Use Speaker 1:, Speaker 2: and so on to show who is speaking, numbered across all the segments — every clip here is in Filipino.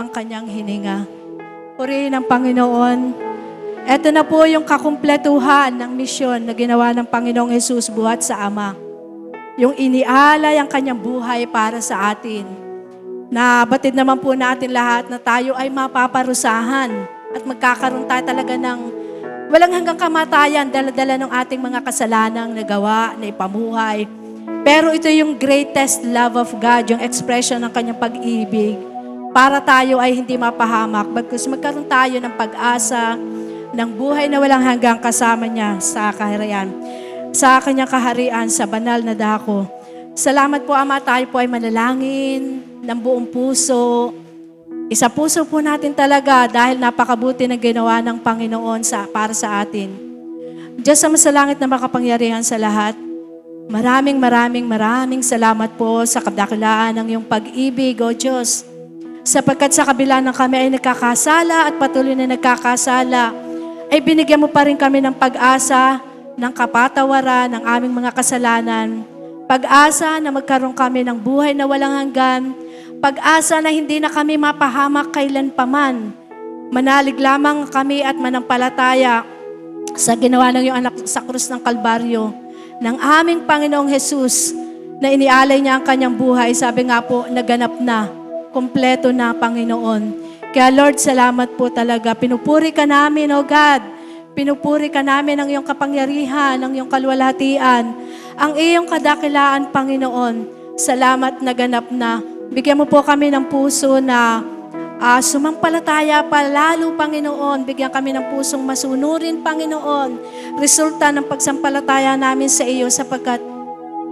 Speaker 1: ang kanyang hininga. Purihin ang Panginoon. Ito na po yung kakumpletuhan ng misyon na ginawa ng Panginoong Hesus buhat sa Ama. Yung inialay ang kanyang buhay para sa atin. Nabatid naman po natin lahat na tayo ay mapaparusahan at magkakaroon tayo talaga ng walang hanggang kamatayan, dala-dala ng ating mga kasalanang nagawa, na ipamuhay. Pero ito yung greatest love of God, yung expression ng kanyang pag-ibig. Para tayo ay hindi mapahamak, bagkus magkaroon tayo ng pag-asa, ng buhay na walang hanggang kasama niya sa kaharian, sa kanyang kaharian, sa banal na dako. Salamat po, Ama, tayo po ay manalangin ng buong puso. Isa puso po natin talaga dahil napakabuti ng ginawa ng Panginoon para sa atin. Diyos sa masalangit na makapangyarihan sa lahat, maraming salamat po sa kadakilaan ng iyong pag-ibig, O Diyos. Sapagkat sa kabila ng kami ay nagkakasala at patuloy na nagkakasala, ay binigyan mo pa rin kami ng pag-asa, ng kapatawaran ng aming mga kasalanan. Pag-asa na magkaroon kami ng buhay na walang hanggan. Pag-asa na hindi na kami mapahamak kailan paman. Manalig lamang kami at manampalataya sa ginawa ng iyong anak sa krus ng Kalbaryo, ng aming Panginoong Hesus, na inialay niya ang kanyang buhay. Sabi nga po, naganap na, kumpleto na, Panginoon. Kaya Lord, salamat po talaga. Pinupuri ka namin, O God. Pinupuri ka namin ang iyong kapangyarihan, ang iyong kalwalhatian, ang iyong kadakilaan, Panginoon. Salamat na ganap na. Bigyan mo po kami ng puso na sumampalataya pa lalo, Panginoon. Bigyan kami ng pusong masunurin, Panginoon. Resulta ng pagsampalataya namin sa iyo sapagkat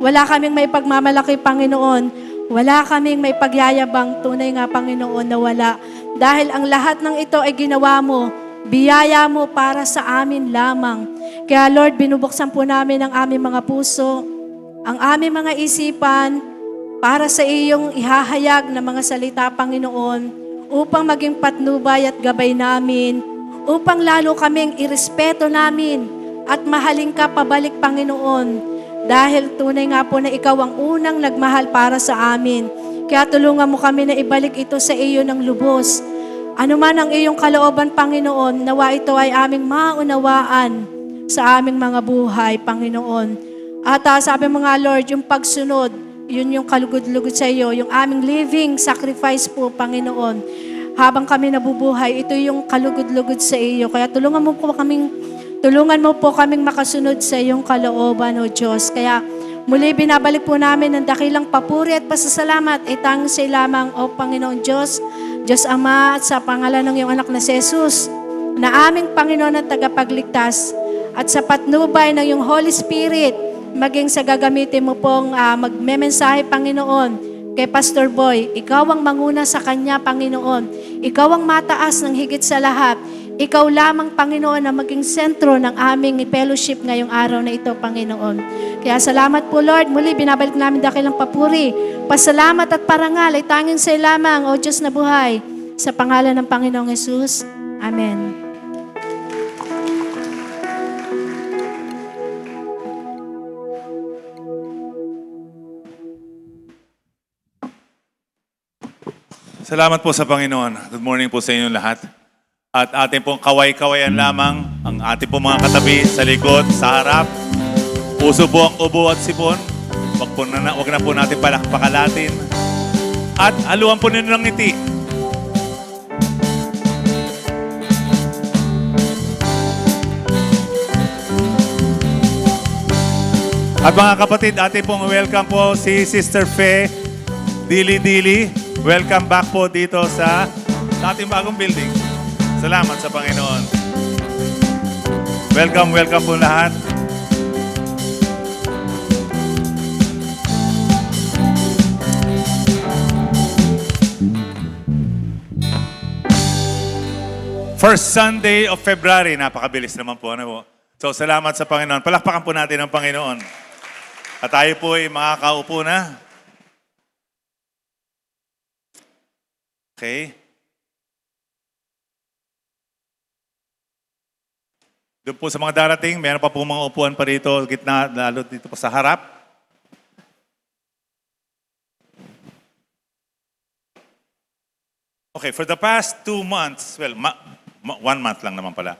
Speaker 1: wala kaming may pagmamalaki, Panginoon. Wala kaming may pagyayabang. Tunay nga, Panginoon, na wala. Dahil ang lahat ng ito ay ginawa mo, biyaya mo para sa amin lamang. Kaya Lord, binubuksan po namin ang aming mga puso, ang aming mga isipan, para sa iyong ihahayag na mga salita, Panginoon, upang maging patnubay at gabay namin, upang lalo kaming irespeto namin at mahalin ka pabalik, Panginoon. Dahil tunay nga po na ikaw ang unang nagmahal para sa amin. Kaya tulungan mo kami na ibalik ito sa iyo ng lubos. Ano man ang iyong kalooban, Panginoon, nawa ito ay aming maunawaan sa aming mga buhay, Panginoon. At sabi mo nga, Lord, yung pagsunod, yun yung kalugod-lugod sa iyo, yung aming living sacrifice po, Panginoon. Habang kami nabubuhay, ito yung kalugod-lugod sa iyo. Kaya tulungan mo po kaming makasunod sa iyong kalooban, O Diyos. Kaya muli binabalik po namin ang dakilang papuri at pasasalamat ay tanging sa lamang, O Panginoon Diyos, Diyos Ama, at sa pangalan ng iyong anak na si Jesus, na aming Panginoon at tagapagligtas, at sa patnubay ng iyong Holy Spirit, maging sa gagamitin mo pong magmemensahe, Panginoon, kay Pastor Boy. Ikaw ang manguna sa kanya, Panginoon. Ikaw ang mataas ng higit sa lahat. Ikaw lamang, Panginoon, na maging sentro ng aming fellowship ngayong araw na ito, Panginoon. Kaya salamat po, Lord. Muli, binabalik namin dakilang papuri. Pasalamat at parangal ay tanging sa lamang, O Diyos na buhay. Sa pangalan ng Panginoong Hesus. Amen.
Speaker 2: Salamat po sa Panginoon. Good morning po sa inyong lahat. At ating pong kaway-kawayan lamang ang ating pong mga katabi sa likod, sa harap. Puso po ang ubo at sipon. Wag na po natin pakalatin. At haluan po ninyo ng ngiti. At mga kapatid, ating pong welcome po si Sister Fe Dili-Dili. Welcome back po dito sa ating bagong building. Salamat sa Panginoon. Welcome po lahat. First Sunday of February. Napakabilis naman po. Ano po? So, salamat sa Panginoon. Palakpakan po natin ang Panginoon. At tayo po ay makakaupo na. Okay. Doon po sa mga darating, meron pa po mga upuan pa dito, gitna, lalo dito po sa harap. Okay, for the past 2 months, well, 1 month lang naman pala,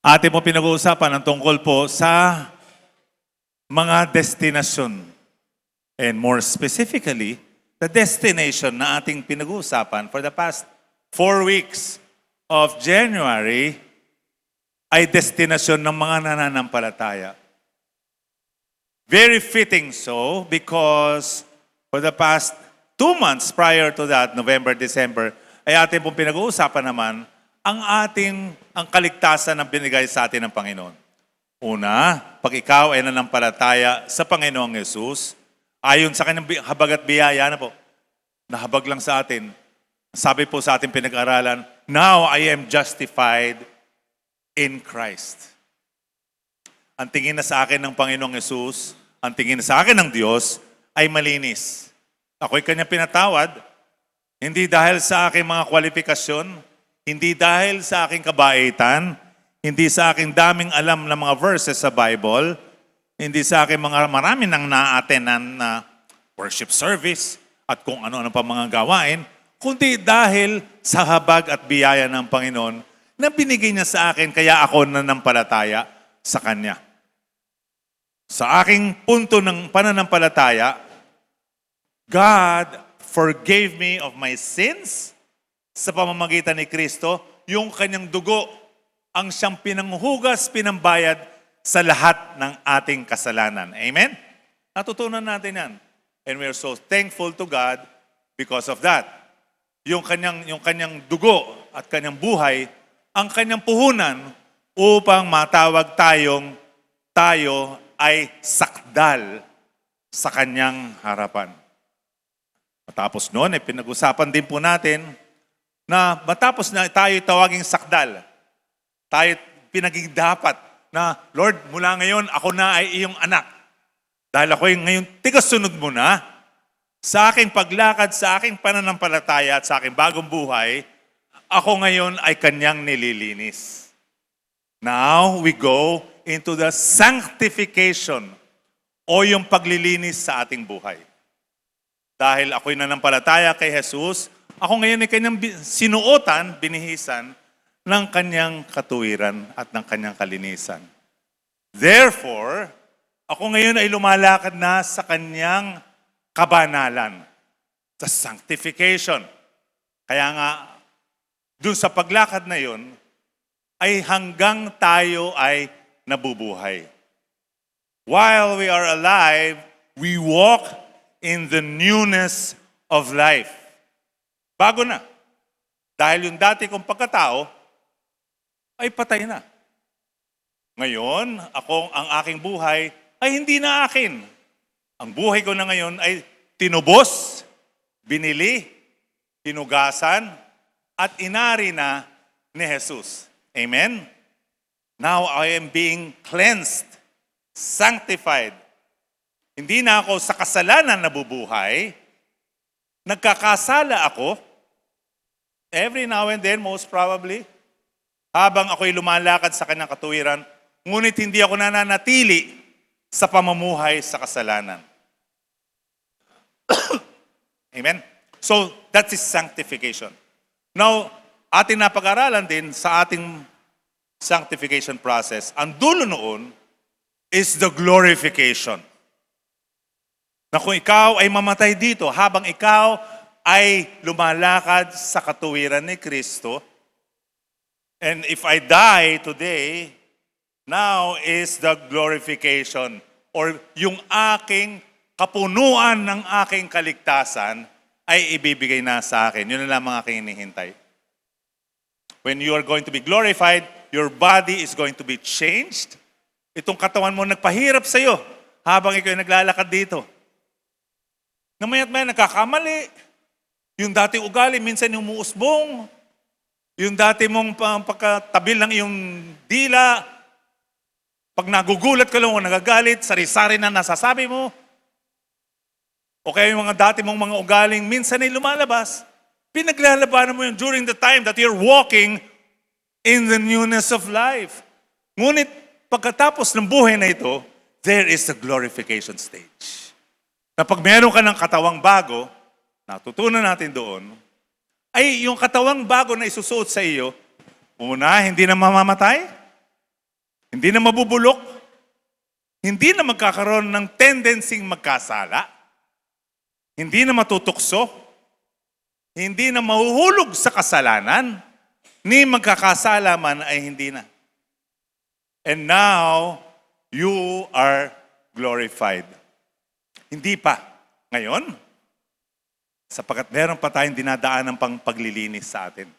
Speaker 2: atin po pinag-uusapan ang tungkol po sa mga destinasyon. And more specifically, the destination na ating pinag-uusapan for the past 4 weeks of January ay destinasyon ng mga nananampalataya. Very fitting so because for the past 2 months prior to that, November, December, ay ating pong pinag-uusapan naman ang kaligtasan na binigay sa atin ng Panginoon. Una, pag ikaw ay nanampalataya sa Panginoong Yesus, ayon sa kanyang habag at biyaya na po, nahabag lang sa atin. Sabi po sa ating pinag-aralan, now I am justified in Christ. Ang tingin na sa akin ng Panginoong Yesus, ang tingin na sa akin ng Diyos, ay malinis. Ako'y kanyang pinatawad, hindi dahil sa aking mga kwalifikasyon, hindi dahil sa aking kabaitan, hindi sa aking daming alam na mga verses sa Bible, hindi sa aking marami nang na-attenan na worship service at kung ano-ano pa mga gawain, kundi dahil sa habag at biyaya ng Panginoon na binigay niya sa akin kaya ako nanampalataya sa Kanya. Sa aking punto ng pananampalataya, God forgave me of my sins sa pamamagitan ni Kristo, yung kanyang dugo ang siyang pinanghugas, pinambayad sa lahat ng ating kasalanan. Amen? Natutunan natin yan. And we are so thankful to God because of that. Yung kanyang dugo at kanyang buhay, ang kanyang puhunan upang matawag tayo ay sakdal sa kanyang harapan. Matapos noon, pinag-usapan din po natin na matapos na tayo tawaging sakdal, tayo pinaging dapat na, Lord, mula ngayon, ako na ay iyong anak. Dahil ako ngayon tigasunod mo na sa aking paglakad, sa aking pananampalataya at sa aking bagong buhay, ako ngayon ay kanyang nililinis. Now, we go into the sanctification o yung paglilinis sa ating buhay. Dahil ako'y nanampalataya kay Jesus, ako ngayon ay kanyang sinuotan, binihisan ng kanyang katuwiran at ng kanyang kalinisan. Therefore, ako ngayon ay lumalakad na sa kanyang kabanalan, sa sanctification. Kaya nga, dun sa paglakad na yun, ay hanggang tayo ay nabubuhay. While we are alive, we walk in the newness of life. Bago na. Dahil yung dati kong pagkatao ay patay na. Ngayon, ang aking buhay ay hindi na akin. Ang buhay ko na ngayon ay tinubos, binili, tinugasan, at inari na ni Jesus. Amen? Now I am being cleansed, sanctified. Hindi na ako sa kasalanan nabubuhay. Nagkakasala ako. Every now and then, most probably. Habang ako'y lumalakad sa kanyang katuwiran, ngunit hindi ako nananatili sa pamumuhay sa kasalanan. Amen? So, that is sanctification. Now, ating napag-aralan din sa ating sanctification process, ang dulo noon is the glorification. Na kung ikaw ay mamatay dito, habang ikaw ay lumalakad sa katuwiran ni Kristo, and if I die today, now is the glorification or yung aking kapunuan ng aking kaligtasan ay ibibigay na sa akin. Yun na lang mga aking hinihintay. When you are going to be glorified, your body is going to be changed. Itong katawan mo nagpahirap sa iyo habang ikaw ay naglalakad dito. Na maya't maya nagkakamali. Yung dati ugali, minsan yung umuusbong. Yung dati mong pagkatabil ng iyong dila, pag nagugulat ka lang o nagagalit, sari-sari na nasasabi mo. O kaya yung mga dati mong mga ugaling, minsan ay lumalabas. Pinaglalabanan mo yun during the time that you're walking in the newness of life. Ngunit pagkatapos ng buhay na ito, there is a glorification stage. Na pag meron ka ng katawang bago, natutunan natin doon, ay yung katawang bago na isusuot sa iyo, una, hindi na mamamatay, hindi na mabubulok, hindi na magkakaroon ng tendencing magkasala, hindi na matutukso, hindi na mahuhulog sa kasalanan, ni magkakasala man ay hindi na. And now, you are glorified. Hindi pa. Ngayon, sapagkat meron pa tayong dinadaanan pang paglilinis sa atin.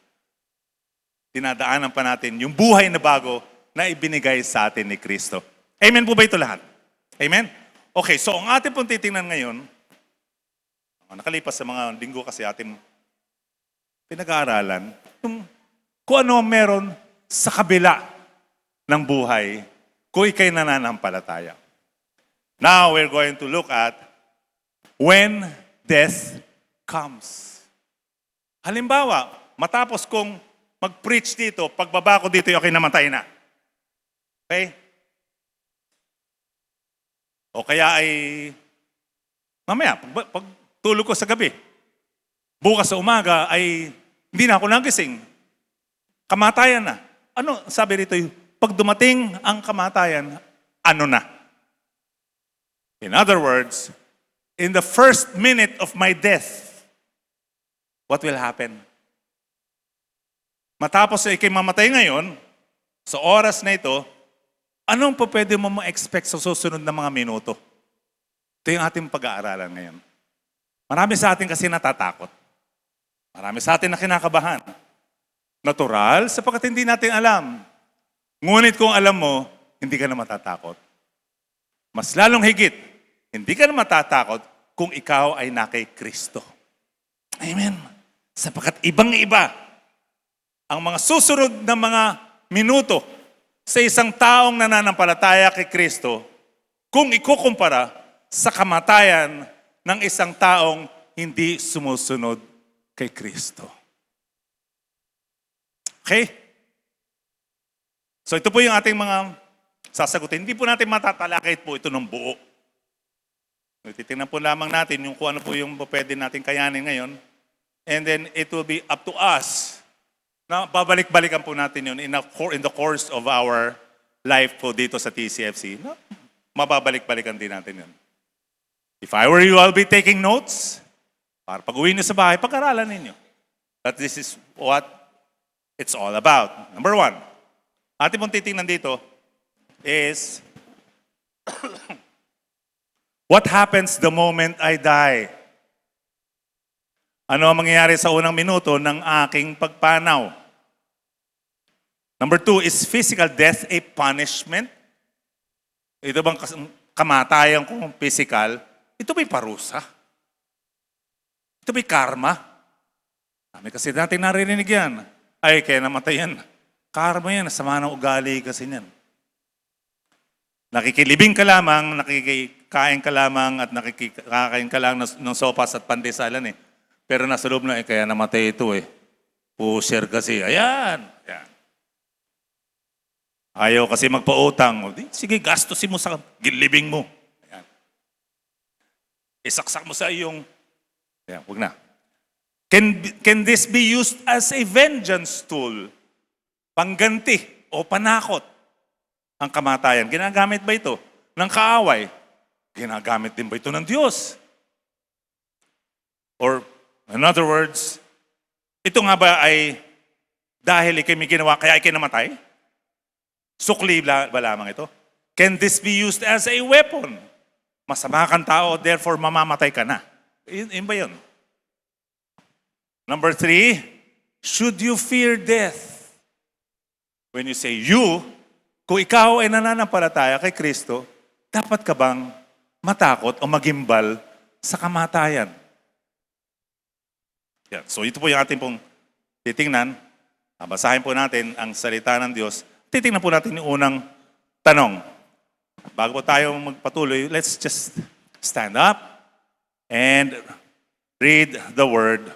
Speaker 2: Dinadaanan pa natin yung buhay na bago na ibinigay sa atin ni Kristo. Amen po ba ito lahat? Amen? Okay, so ang atin pong titingnan ngayon, nakalipas sa mga linggo kasi atin pinag-aaralan, kung ano ang meron sa kabila ng buhay kung ikay nananampalataya. Now, we're going to look at when death comes. Halimbawa, matapos kong mag-preach dito, pagbaba ko dito, okay, namatay na. Okay? O kaya ay, mamaya, pag tulog ko sa gabi, bukas sa umaga ay hindi na ako nagising. Kamatayan na. Ano sabi rito? Pag dumating ang kamatayan, ano na? In other words, in the first minute of my death, what will happen? Matapos ay ikay mamatay ngayon, sa oras na ito, anong po pwede mo ma-expect sa susunod na mga minuto? Ito yung ating pag-aaralan ngayon. Marami sa atin kasi natatakot. Marami sa atin na kinakabahan. Natural, sapagkat hindi natin alam. Ngunit kung alam mo, hindi ka na matatakot. Mas lalong higit, hindi ka na matatakot kung ikaw ay na kay Kristo. Amen. Sapagkat ibang-iba ang mga susunod na mga minuto sa isang taong nananampalataya kay Kristo kung ikukumpara sa kamatayan ng isang taong hindi sumusunod kay Kristo. Okay? So ito po yung ating mga sasagutin. Hindi po natin matatalakay po ito ng buo. Titingnan po lamang natin yung kung ano po yung pwede natin kayanin ngayon. And then it will be up to us na babalik-balikan po natin yun in the course of our life po dito sa TCFC. No? Mababalik-balikan din natin yun. If I were you, I'll be taking notes. Para pag uwi niyo sa bahay, pag-aralan ninyo. That this is what it's all about. Number one, ating pong titingnan dito is what happens the moment I die? Ano ang mangyayari sa unang minuto ng aking pagpanaw? Number two, is physical death a punishment? Ito bang kamatayan kung physical? Ito ba'y parusa? Ito ba'y karma? Kami kasi natin naririnig yan. Ay, kaya namatay yan. Karma yan, sama ng ugali kasi yan. Nakikilibing ka lamang, nakikikain ka lamang, at nakikakain ka lang ng sopas at pandesalan eh. Pero nasa loob na, kaya namatay ito eh. Pusher kasi. Ayan. Ayan. Ayaw kasi magpautang. Sige, gastusin mo sa gilibing mo. Ayan. Isaksak mo sa iyong... Ayan, huwag na. Can this be used as a vengeance tool? Pangganti o panakot ang kamatayan. Ginagamit ba ito ng kaaway? Ginagamit din ba ito ng Diyos? Or, in other words, ito nga ba ay dahil ikay may ginawa, kaya ikay namatay? Sukli ba lamang ito? Can this be used as a weapon? Masama kang tao, therefore mamamatay ka na. Yun ba yun? Number three, should you fear death? When you say you, kung ikaw ay nananampalataya kay Kristo, dapat ka bang matakot o magimbal sa kamatayan? Yan. So ito po yung ating pong titingnan. Basahin po natin ang salita ng Diyos. Titingnan po natin yung unang tanong. Bago po tayo magpatuloy, let's just stand up and read the Word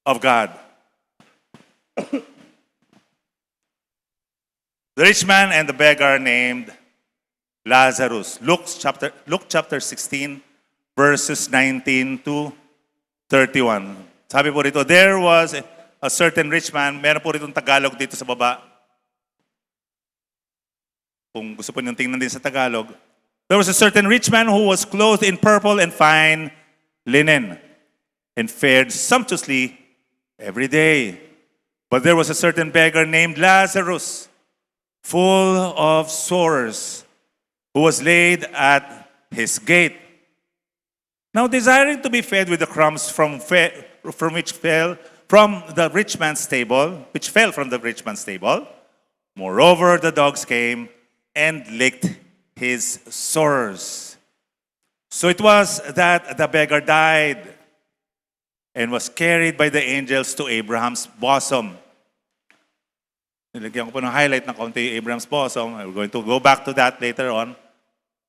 Speaker 2: of God. The rich man and the beggar named Lazarus. Luke chapter 16, verses 19 to 31. Sabi po rito, there was a certain rich man. Meron po rito Tagalog dito sa baba. Kung gusto po niyong tingnan din sa Tagalog. There was a certain rich man who was clothed in purple and fine linen and fared sumptuously every day. But there was a certain beggar named Lazarus, full of sores, who was laid at his gate. Now desiring to be fed with the crumbs from which fell from the rich man's table, moreover the dogs came and licked his sores. So it was that the beggar died and was carried by the angels to Abraham's bosom. Nilagyan ko po ng highlight ng konti Abraham's bosom. We're going to go back to that later on.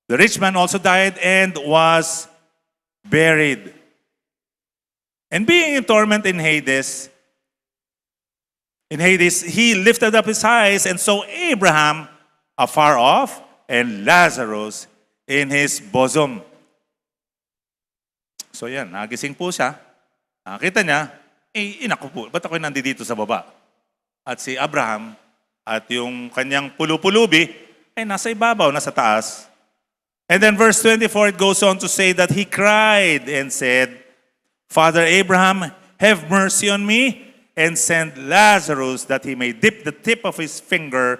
Speaker 2: The rich man also died and was buried. And being in torment in Hades, he lifted up his eyes and saw Abraham afar off and Lazarus in his bosom. So yan, nagising po siya. Nakita niya, inako po, ba't ako nandito sa baba? At si Abraham at yung kanyang pulupulubi ay nasa ibabaw, nasa taas. And then verse 24, it goes on to say that he cried and said, Father Abraham, have mercy on me and send Lazarus that he may dip the tip of his finger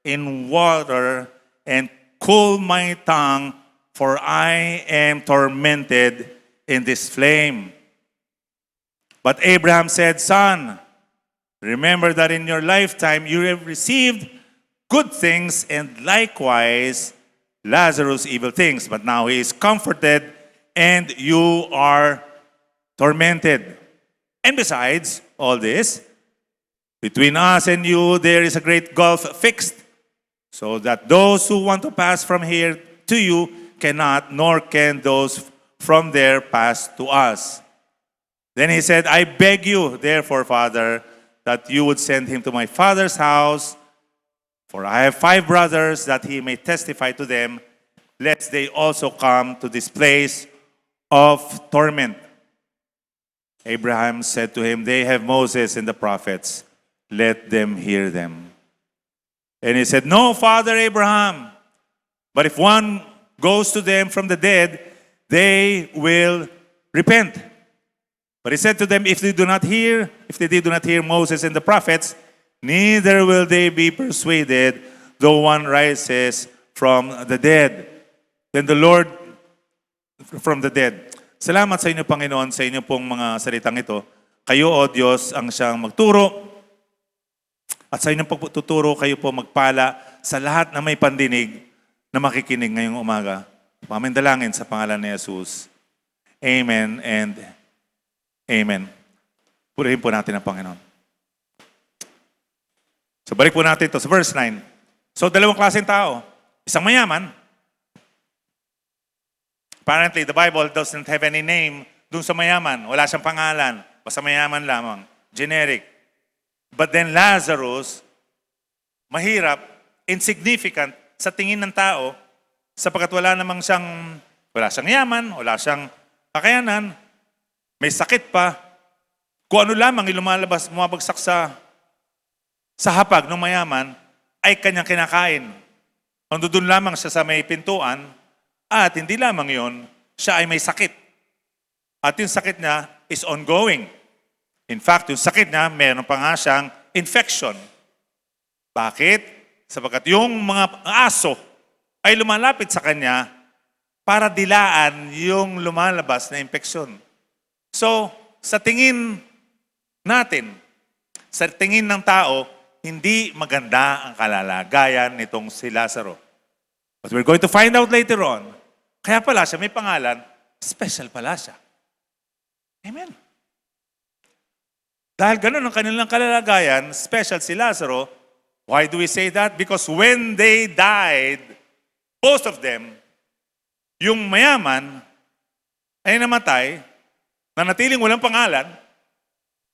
Speaker 2: in water and cool my tongue, for I am tormented in this flame. But Abraham said, Son, remember that in your lifetime you have received good things, and likewise Lazarus evil things. But now he is comforted, and you are tormented. And besides all this, between us and you there is a great gulf fixed, so that those who want to pass from here to you cannot, nor can those from there pass to us. Then he said, I beg you, therefore, Father, that you would send him to my father's house, for I have 5 brothers, that he may testify to them, lest they also come to this place of torment. Abraham said to him, They have Moses and the prophets, let them hear them. And he said, No, Father Abraham, but if one goes to them from the dead, they will repent. But he said to them, if they do not hear Moses and the prophets, neither will they be persuaded, though one rises from the dead. Then the Lord from the dead. Salamat sa inyo, Panginoon, sa inyo pong mga salitang ito. Kayo, O Diyos, ang siyang magturo. At sa inyong pagtuturo, kayo po magpala sa lahat na may pandinig na makikinig ngayong umaga. Pamindalangin sa pangalan ni Jesus. Amen and Amen. Purihin po natin ang Panginoon. So balik po natin ito sa verse 9. So dalawang klaseng tao. Isang mayaman. Apparently, the Bible doesn't have any name dun sa mayaman. Wala siyang pangalan. Basta mayaman lamang. Generic. But then Lazarus, mahirap, insignificant sa tingin ng tao, sapagkat wala siyang yaman, wala siyang kakayanan, may sakit pa. Kung ano lamang lumalabas, bumabagsak sa hapag ng mayaman, ay kanyang kinakain. Nandun lamang siya sa may pintuan, at hindi lamang yon, siya ay may sakit. At yung sakit niya is ongoing. In fact, yung sakit niya, meron pa nga siyang infection. Bakit? Sapagkat yung mga aso ay lumalapit sa kanya para dilaan yung lumalabas na infeksyon. So, sa tingin natin, sa tingin ng tao, hindi maganda ang kalalagayan nitong si Lazaro. But we're going to find out later on, kaya pala siya may pangalan, special pala siya. Amen. Dahil ganun ang kanilang kalalagayan, special si Lazaro. Why do we say that? Because when they died, both of them, yung mayaman ay namatay, nanatiling walang pangalan,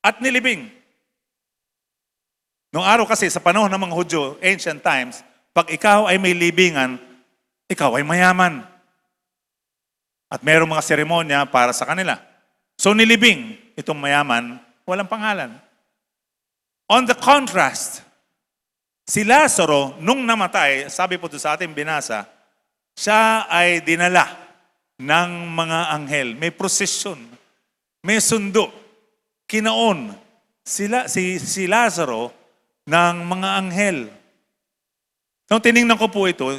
Speaker 2: at nilibing. Noong araw kasi, sa panahon ng mga Hudyo, ancient times, pag ikaw ay may libingan, ikaw ay mayaman. At mayroong mga seremonya para sa kanila. So nilibing itong mayaman, walang pangalan. On the contrast, si Lazaro, nung namatay, sabi po ito sa ating binasa, siya ay dinala ng mga anghel. May prosesyon, may sundo. Kinaon si Lazaro ng mga anghel. Nung tinignan ko po ito,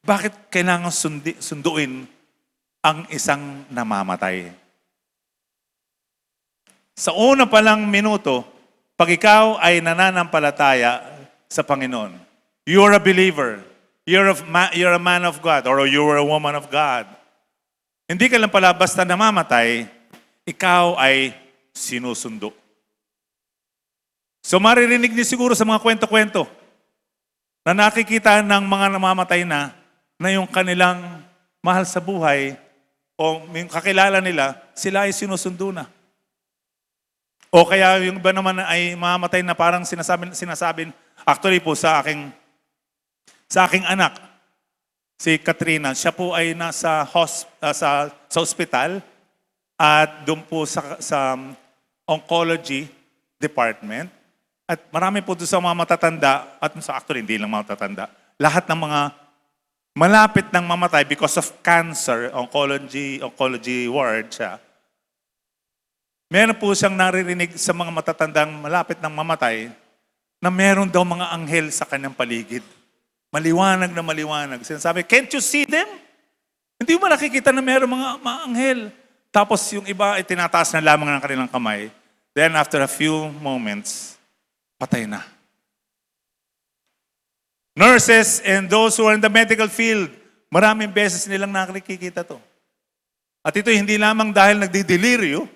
Speaker 2: bakit kailangan sunduin ang isang namamatay? Sa una palang minuto, pag ikaw ay nananampalataya sa Panginoon, you're a believer, you're a man of God, or you're a woman of God. Hindi ka lang pala basta namamatay, ikaw ay sinusundo. So maririnig niyo siguro sa mga kwento-kwento na nakikita ng mga namamatay na yung kanilang mahal sa buhay o yung kakilala nila, sila ay sinusundo na. O kaya yung iba naman ay mamamatay na parang sinasabing actually po sa aking anak, si Katrina, siya po ay nasa sa ospital at doon po sa oncology department. At marami po doon sa mga matatanda, at sa actually hindi lang matatanda, lahat ng mga malapit ng mamatay because of cancer, oncology ward siya. Meron po siyang naririnig sa mga matatandang malapit ng mamatay na meron daw mga anghel sa kanyang paligid. Maliwanag na maliwanag. Sinasabi, can't you see them? Hindi mo nakikita na meron mga anghel. Tapos yung iba ay tinataas na lamang ng kanilang kamay. Then after a few moments, patay na. Nurses and those who are in the medical field, maraming beses nilang nakikita to. At ito hindi lamang dahil nagdideliryo,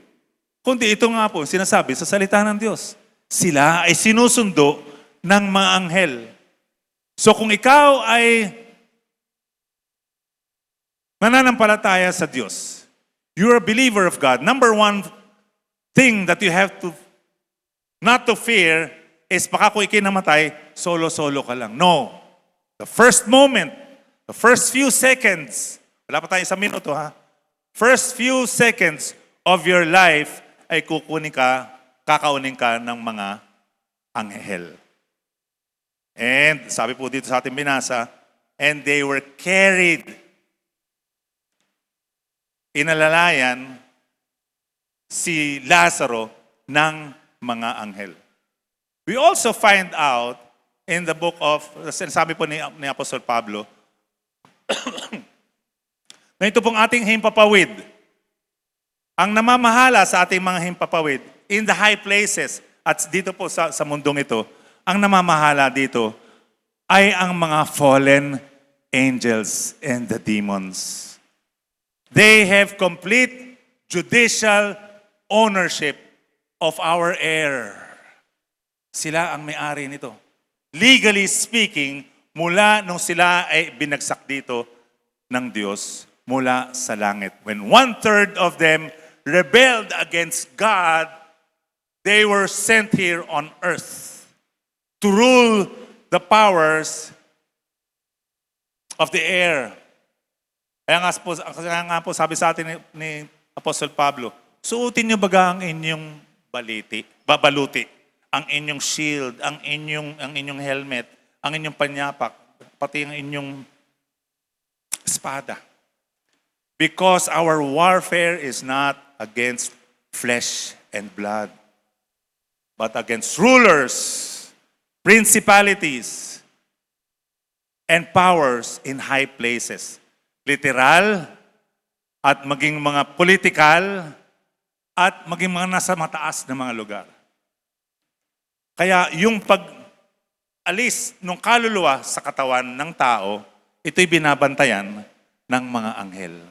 Speaker 2: kundi ito nga po, sinasabi sa salita ng Diyos. Sila ay sinusundo ng mga anghel. So kung ikaw ay mananampalataya sa Diyos, you're a believer of God, number one thing that you have to not to fear is baka kung ikinamatay, solo-solo ka lang. No. The first moment, the first few seconds, wala pa tayo isang minuto ha, first few seconds of your life ay kakaunin ka ng mga anghel. And sabi po dito sa ating binasa, and they were carried. Inalalayan si Lazaro ng mga anghel. We also find out in the book of, sabi po ni Apostol Pablo, na ito pong ating himpapawid, ang namamahala sa ating mga himpapawid in the high places at dito po sa mundong ito, ang namamahala dito ay ang mga fallen angels and the demons. They have complete judicial ownership of our air. Sila ang may-ari nito. Legally speaking, mula nung sila ay binagsak dito ng Diyos mula sa langit. When 1/3 of them rebelled against God, they were sent here on earth to rule the powers of the air. Kaya nga po sabi sa atin ni Apostol Pablo, suotin niyo baga ang inyong baluti, ang inyong shield, ang inyong helmet, ang inyong panyapak, pati ang inyong espada. Because our warfare is not against flesh and blood, but against rulers, principalities, and powers in high places. Literal, at maging mga political, at maging mga nasa mataas na mga lugar. Kaya yung pag-alis ng kaluluwa sa katawan ng tao, ito'y binabantayan ng mga anghel.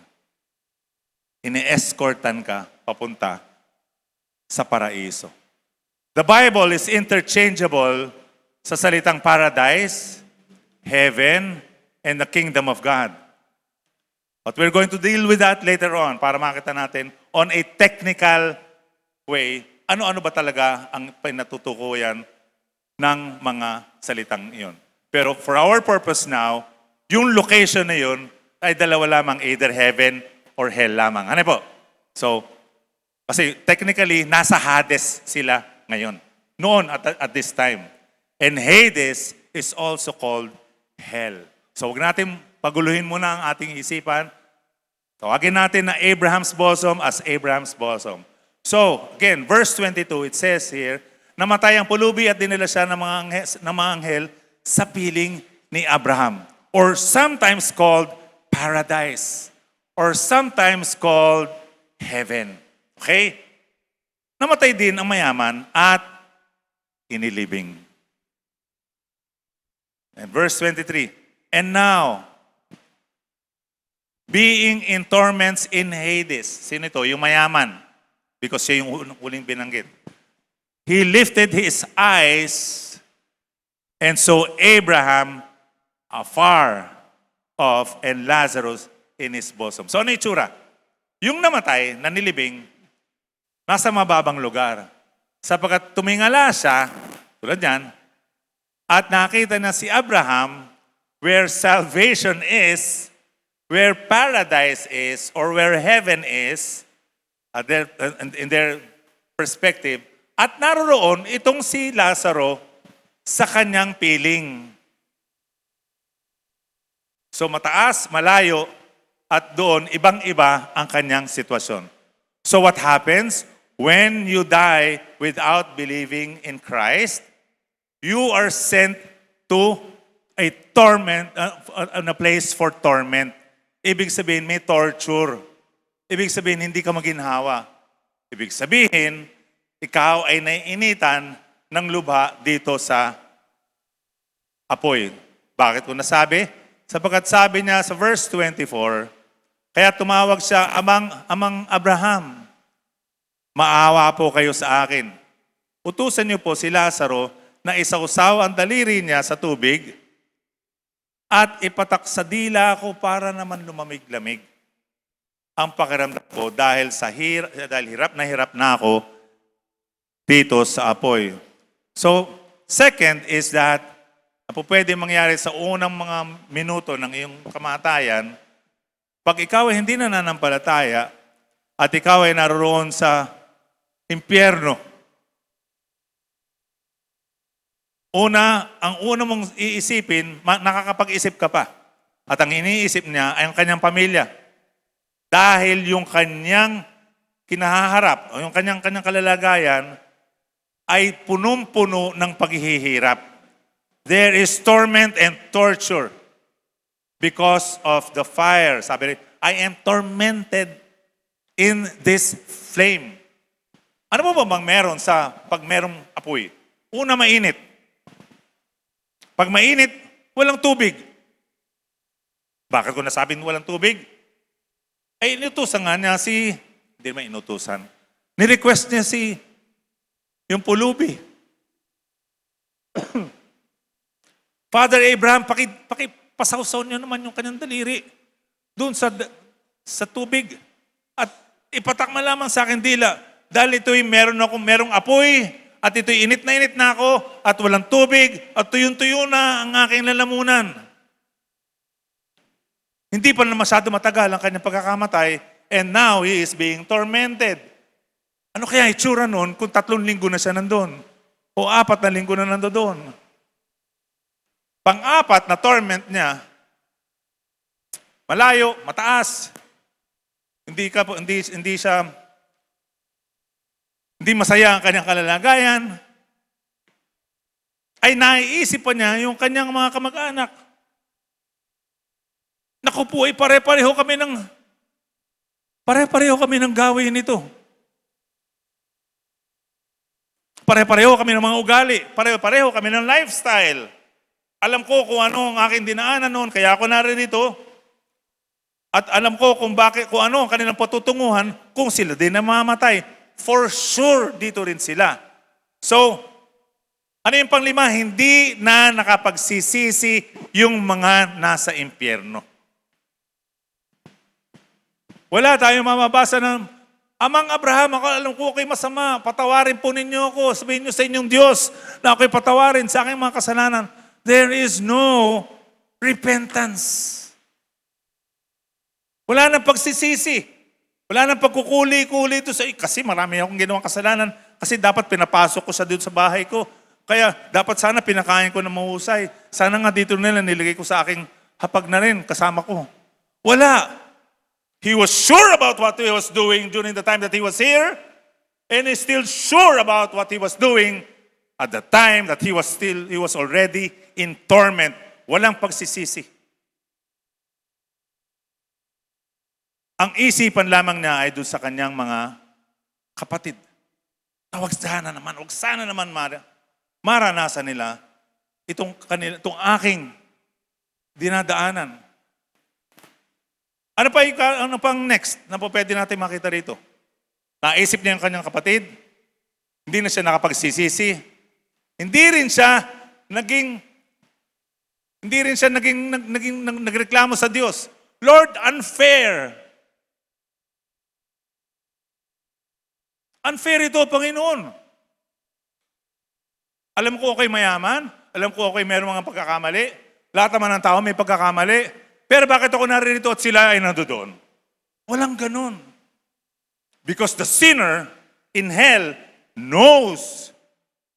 Speaker 2: Ini-escortan ka papunta sa paraiso. The Bible is interchangeable sa salitang paradise, heaven, and the kingdom of God. But we're going to deal with that later on para makita natin on a technical way, ano-ano ba talaga ang pinatutukuyan ng mga salitang iyon. Pero for our purpose now, yung location na yun ay dalawa lamang, either heaven or hell lamang. Ano po? So, Kasi technically, nasa Hades sila ngayon. Noon at this time. And Hades is also called hell. So huwag natin paguluhin muna ang ating isipan. Tawagin natin na Abraham's bosom as Abraham's bosom. So, again, verse 22, it says here, namatay ang pulubi at dinala siya ng mga anghel sa piling ni Abraham. Or sometimes called paradise. Or sometimes called heaven. Okay? Namatay din ang mayaman at inilibing. And verse 23, and now, being in torments in Hades. Sino ito? Yung mayaman. Because siya yung huling binanggit. He lifted his eyes and saw Abraham afar off and Lazarus in his bosom. So ano itsura? Yung namatay, nanilibing, nasa mababang lugar. Sapagkat tumingala siya, tulad yan, at nakita na si Abraham where salvation is, where paradise is, or where heaven is, in their perspective, at naroon itong si Lazaro sa kanyang piling. So mataas, malayo, at doon ibang-iba ang kanyang sitwasyon. So what happens? When you die without believing in Christ, you are sent to a torment, a place for torment. Ibig sabihin, may torture. Ibig sabihin, hindi ka maginhawa. Ibig sabihin, ikaw ay naiinitan ng lubha dito sa apoy. Bakit ko nasabi? Sapagkat sabi niya sa verse 24, kaya tumawag siya, Amang Abraham, maawa po kayo sa akin. Utusan niyo po si Lazaro na isausaw ang daliri niya sa tubig at ipatak sa dila ko para naman lumamig-lamig ang pakiramdam ko dahil hirap na ako dito sa apoy. So, second is that pwede mangyari sa unang mga minuto ng iyong kamatayan, pag ikaw ay hindi nananampalataya at ikaw ay naroon sa impyerno, ang una mong iisipin, nakakapag-isip ka pa. At ang iniisip niya ay ang kanyang pamilya. Dahil yung kanyang kinahaharap, o yung kanyang kalalagayan, ay punong-puno ng paghihirap. There is torment and torture because of the fire. Sabi rin, I am tormented in this flame. Ano ba bang meron pag merong apoy? Una, mainit. Pag mainit, walang tubig. Bakit ko nasabing walang tubig? Ay inutusan nga niya hindi naman inutusan. Ni-request niya yung pulubi. Father Abraham, pakipasawsaw niyo naman yung kanyang daliri doon sa tubig at ipatak mo lamang sa akin dila dahil ito'y merong apoy at ito'y init na ako at walang tubig at tuyo na ang aking lalamunan. Hindi pa na masyado matagal ang kanyang pagkakamatay and now he is being tormented. Ano kaya itsura nun kung 3 linggo na siya nandun? O 4 na linggo na nandoon? Pang-4 na torment niya, malayo, mataas. Hindi masaya ang kanyang kalalagayan. Ay naiisip pa niya yung kanyang mga kamag-anak. Naku po, ay pare-pareho kami ng gawin nito. Pare-pareho kami ng mga ugali. Pare-pareho kami ng lifestyle. Alam ko kung ano ang aking dinaanan noon, kaya ako naririto. At alam ko kung ano ang kanilang patutunguhan kung sila din namamatay. For sure, dito rin sila. So, ano yung pang-5? Hindi na nakapagsisisi yung mga nasa impyerno. Wala tayong mamabasa ng, Amang Abraham, ako alam ko ako'y masama, patawarin po ninyo ako, sabihin niyo sa inyong Diyos na ako'y patawarin sa aking mga kasalanan. There is no repentance. Wala nang pagsisisi. Wala nang pagkukuli-kuli ito sa kasi marami akong ginawang kasalanan. Kasi dapat pinapasok ko siya dito sa bahay ko. Kaya dapat sana pinakain ko ng mahusay. Sana nga dito nila nilagay ko sa aking hapag na rin, kasama ko. Wala. He was sure about what he was doing during the time that he was here. And he's still sure about what he was doing at the time that he was already in torment. Walang pagsisisi. Ang isipan lamang niya ay doon sa kanyang mga kapatid. Huwag sana naman maranasan nila itong aking dinadaanan. Ano pang next na po pwede natin makita rito? Naisip niya ang kanyang kapatid. Hindi na siya nakapagsisisi. Hindi rin siya nagreklamo sa Diyos. Lord, unfair. Unfair ito, Panginoon. Alam ko ako'y mayaman. Alam ko ako'y meron mga pagkakamali. Lahat naman ng tao may pagkakamali. Pero bakit ako naririto at sila ay nandoon? Walang ganun. Because the sinner in hell knows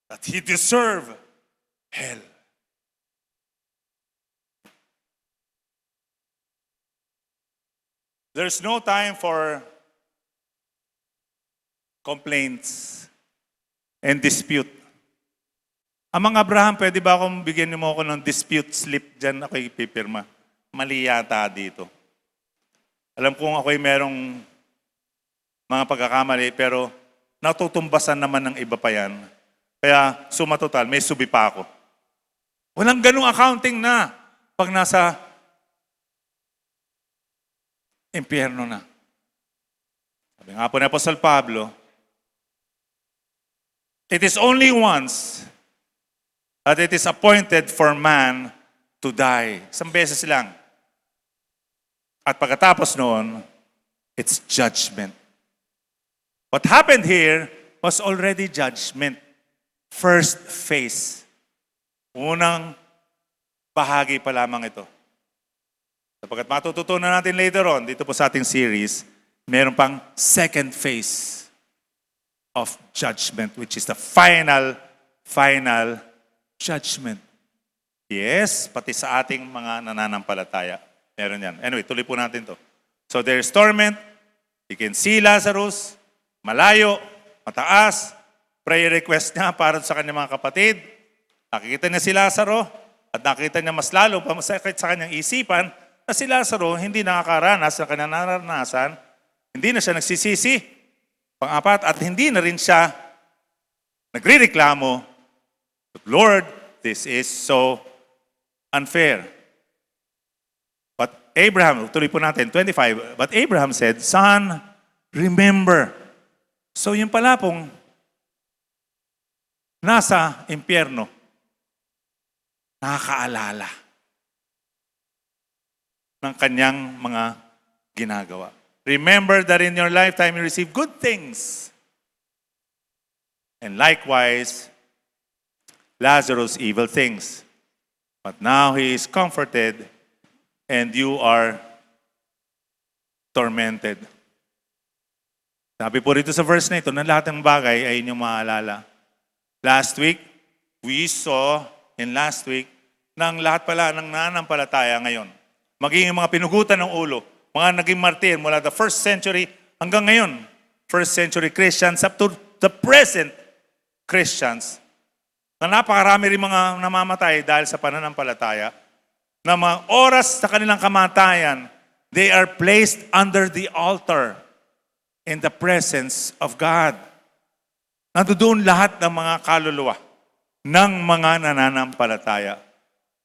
Speaker 2: that he deserves hell. There's no time for complaints and dispute. Amang Abraham, pwede ba akong bigyan mo ako ng dispute slip dyan? Ako'y pipirma. Mali yata dito. Alam kong ako'y merong mga pagkakamali, pero natutumbasan naman ng iba pa yan. Kaya, suma total, may subi pa ako. Walang ganung accounting na pag nasa impyerno na. Sabi nga po ni Apostol Pablo, it is only once that it is appointed for man to die. Isang beses lang. At pagkatapos noon, it's judgment. What happened here was already judgment. First phase. Unang bahagi pa lamang ito. Sapagkat matututunan natin later on, dito po sa ating series, meron pang second phase of judgment, which is the final judgment. Yes, pati sa ating mga nananampalataya. Meron yan. Anyway, tuloy po natin to. So there's torment. You can see Lazarus, malayo, mataas. Prayer request niya para sa kanyang mga kapatid. Nakikita niya si Lazaro at nakita niya mas lalo pa masakit sa kanyang isipan na si Lazaro hindi nakakaranas ng kanyang naranasan. Hindi na siya nagsisisi. Pang-apat, at hindi na rin siya nagrereklamo. Lord, this is so unfair. But Abraham, tuloy po natin, 25, but Abraham said, Son, remember. So yung pala pong nasa impyerno, nakakaalala ng kanyang mga ginagawa. Remember that in your lifetime you receive good things. And likewise, Lazarus evil things. But now he is comforted and you are tormented. Sabi po rito sa verse na ito, na lahat ng bagay ay inyong maalala. Last week, we saw nang lahat pala ng nananampalataya ngayon. Maging yung mga pinugutan ng ulo, mga naging martir mula the first century hanggang ngayon. First century Christians up to the present Christians. Na napakarami rin mga namamatay dahil sa pananampalataya. Na mga oras sa kanilang kamatayan, they are placed under the altar in the presence of God. Nandoon lahat ng mga kaluluwa ng mga nananampalataya.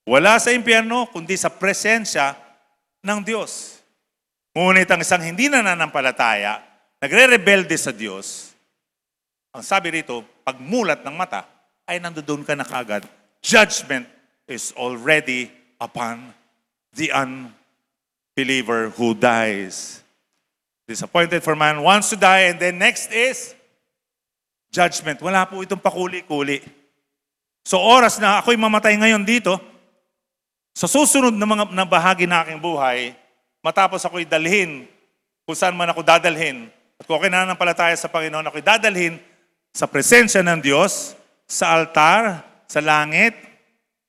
Speaker 2: Wala sa impyerno, kundi sa presensya ng Diyos. Ngunit ang isang hindi nananampalataya, nagre-rebelde sa Diyos, ang sabi rito, pagmulat ng mata, ay nandoon ka na kaagad. Judgment is already upon the unbeliever who dies. Disappointed for man wants to die, and then next is judgment. Wala po itong pakuli-kuli. So oras na ako'y mamatay ngayon dito, sa susunod na bahagi na aking buhay, matapos ako'y dalhin kung saan man ako dadalhin. At kung ako'y nananampalataya sa Panginoon, ako'y dadalhin sa presensya ng Diyos, sa altar, sa langit.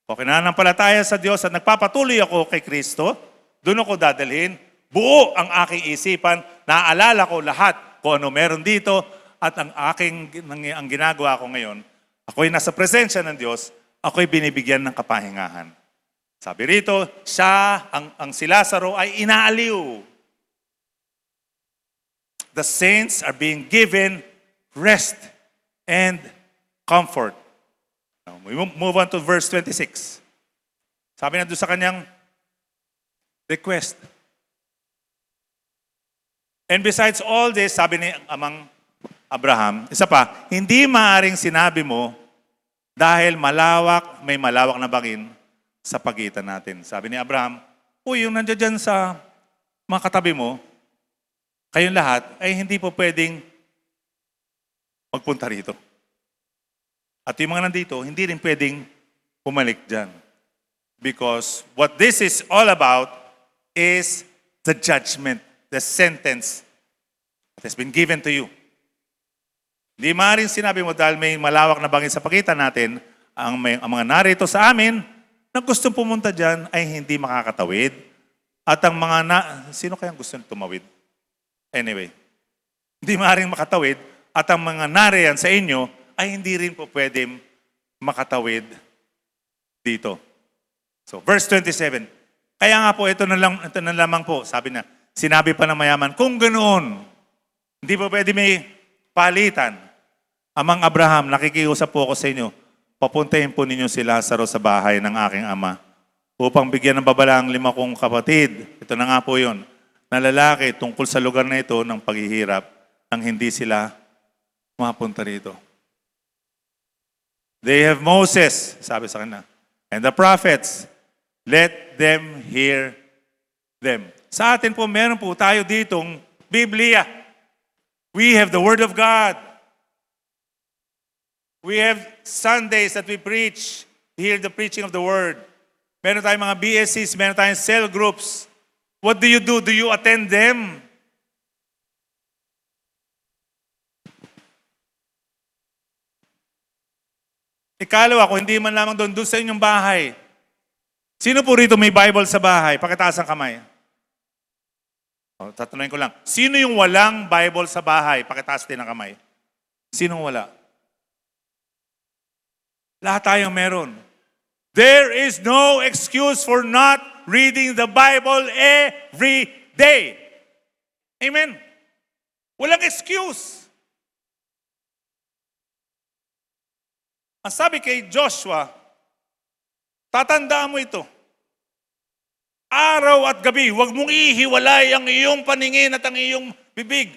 Speaker 2: Kung ako'y nananampalataya sa Diyos at nagpapatuloy ako kay Kristo, doon ako dadalhin. Buo ang aking isipan, naaalala ko lahat kung ano meron dito at ang ginagawa ko ngayon, ako'y nasa presensya ng Diyos, ako'y binibigyan ng kapahingahan. Sabi rito, ang si Lazaro ay inaaliw. The saints are being given rest and comfort. Now, we move on to verse 26. Sabi na doon sa kanyang request. And besides all this, sabi ni Amang Abraham, isa pa, hindi maaring sinabi mo dahil may malawak na bangin sa pagitan natin. Sabi ni Abraham, yung nandiyan dyan sa mga katabi mo, kayong lahat ay hindi po pwedeng magpunta rito. At yung mga nandito, hindi rin pwedeng pumalik dyan. Because what this is all about is the judgment, the sentence that has been given to you. Hindi maaaring sinabi mo dahil may malawak na bangin sa pagitan natin, ang mga narito sa amin na gustong pumunta dyan ay hindi makakatawid. At ang sino kayang gusto tumawid? Anyway, hindi maaaring makatawid at ang mga nariyan sa inyo ay hindi rin po pwedeng makatawid dito. So, verse 27. Kaya nga po, ito na lamang po, sinabi pa ng mayaman, kung ganoon, hindi po pwede may palitan. Amang Abraham, nakikiusap po ako sa inyo, papuntahin po ninyo si Lazaro sa bahay ng aking ama upang bigyan ng babala ang 5 kong kapatid. Ito na nga po yun, na lalaki tungkol sa lugar na ito ng paghihirap nang hindi sila mapunta rito. They have Moses, sabi sa kanya, and the prophets, let them hear them. Sa atin po, meron po tayo ditong Biblia. We have the Word of God. We have Sundays that we preach, hear the preaching of the Word. Meron tayong mga BSCs, meron tayong cell groups. What do? Do you attend them? Ikalawa, kung hindi man lamang doon sa inyong bahay. Sino po rito may Bible sa bahay? Pakitaas ang kamay. Tatanungin ko lang. Sino yung walang Bible sa bahay? Pakitaas din ang kamay. Sinong wala? Lahat tayong meron. There is no excuse for not reading the Bible every day. Amen? Walang excuse. Ang sabi kay Joshua, tatandaan mo ito. Araw at gabi, huwag mong ihiwalay ang iyong paningin at ang iyong bibig.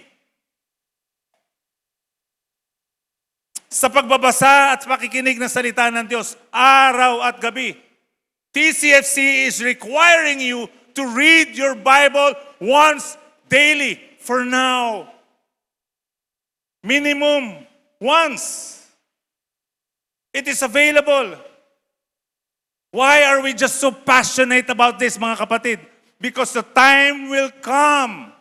Speaker 2: Sa pagbabasa at pakikinig ng salita ng Diyos, araw at gabi. TCFC is requiring you to read your Bible once daily for now. Minimum once. It is available. Why are we just so passionate about this, mga kapatid? Because the time will come.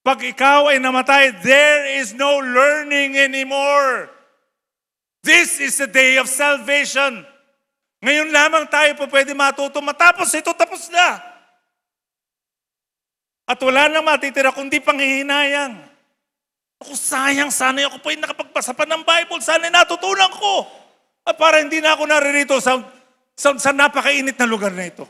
Speaker 2: Pag ikaw ay namatay, there is no learning anymore. This is the day of salvation. Ngayon lamang tayo po pwede matuto. Matapos ito, tapos na. At wala nang matitira kundi panghihinayang. Ako sayang, sana ako po ay nakapagbasa pa ng Bible. Sana natutunan ko. At para hindi na ako naririto sa napakainit na lugar na ito.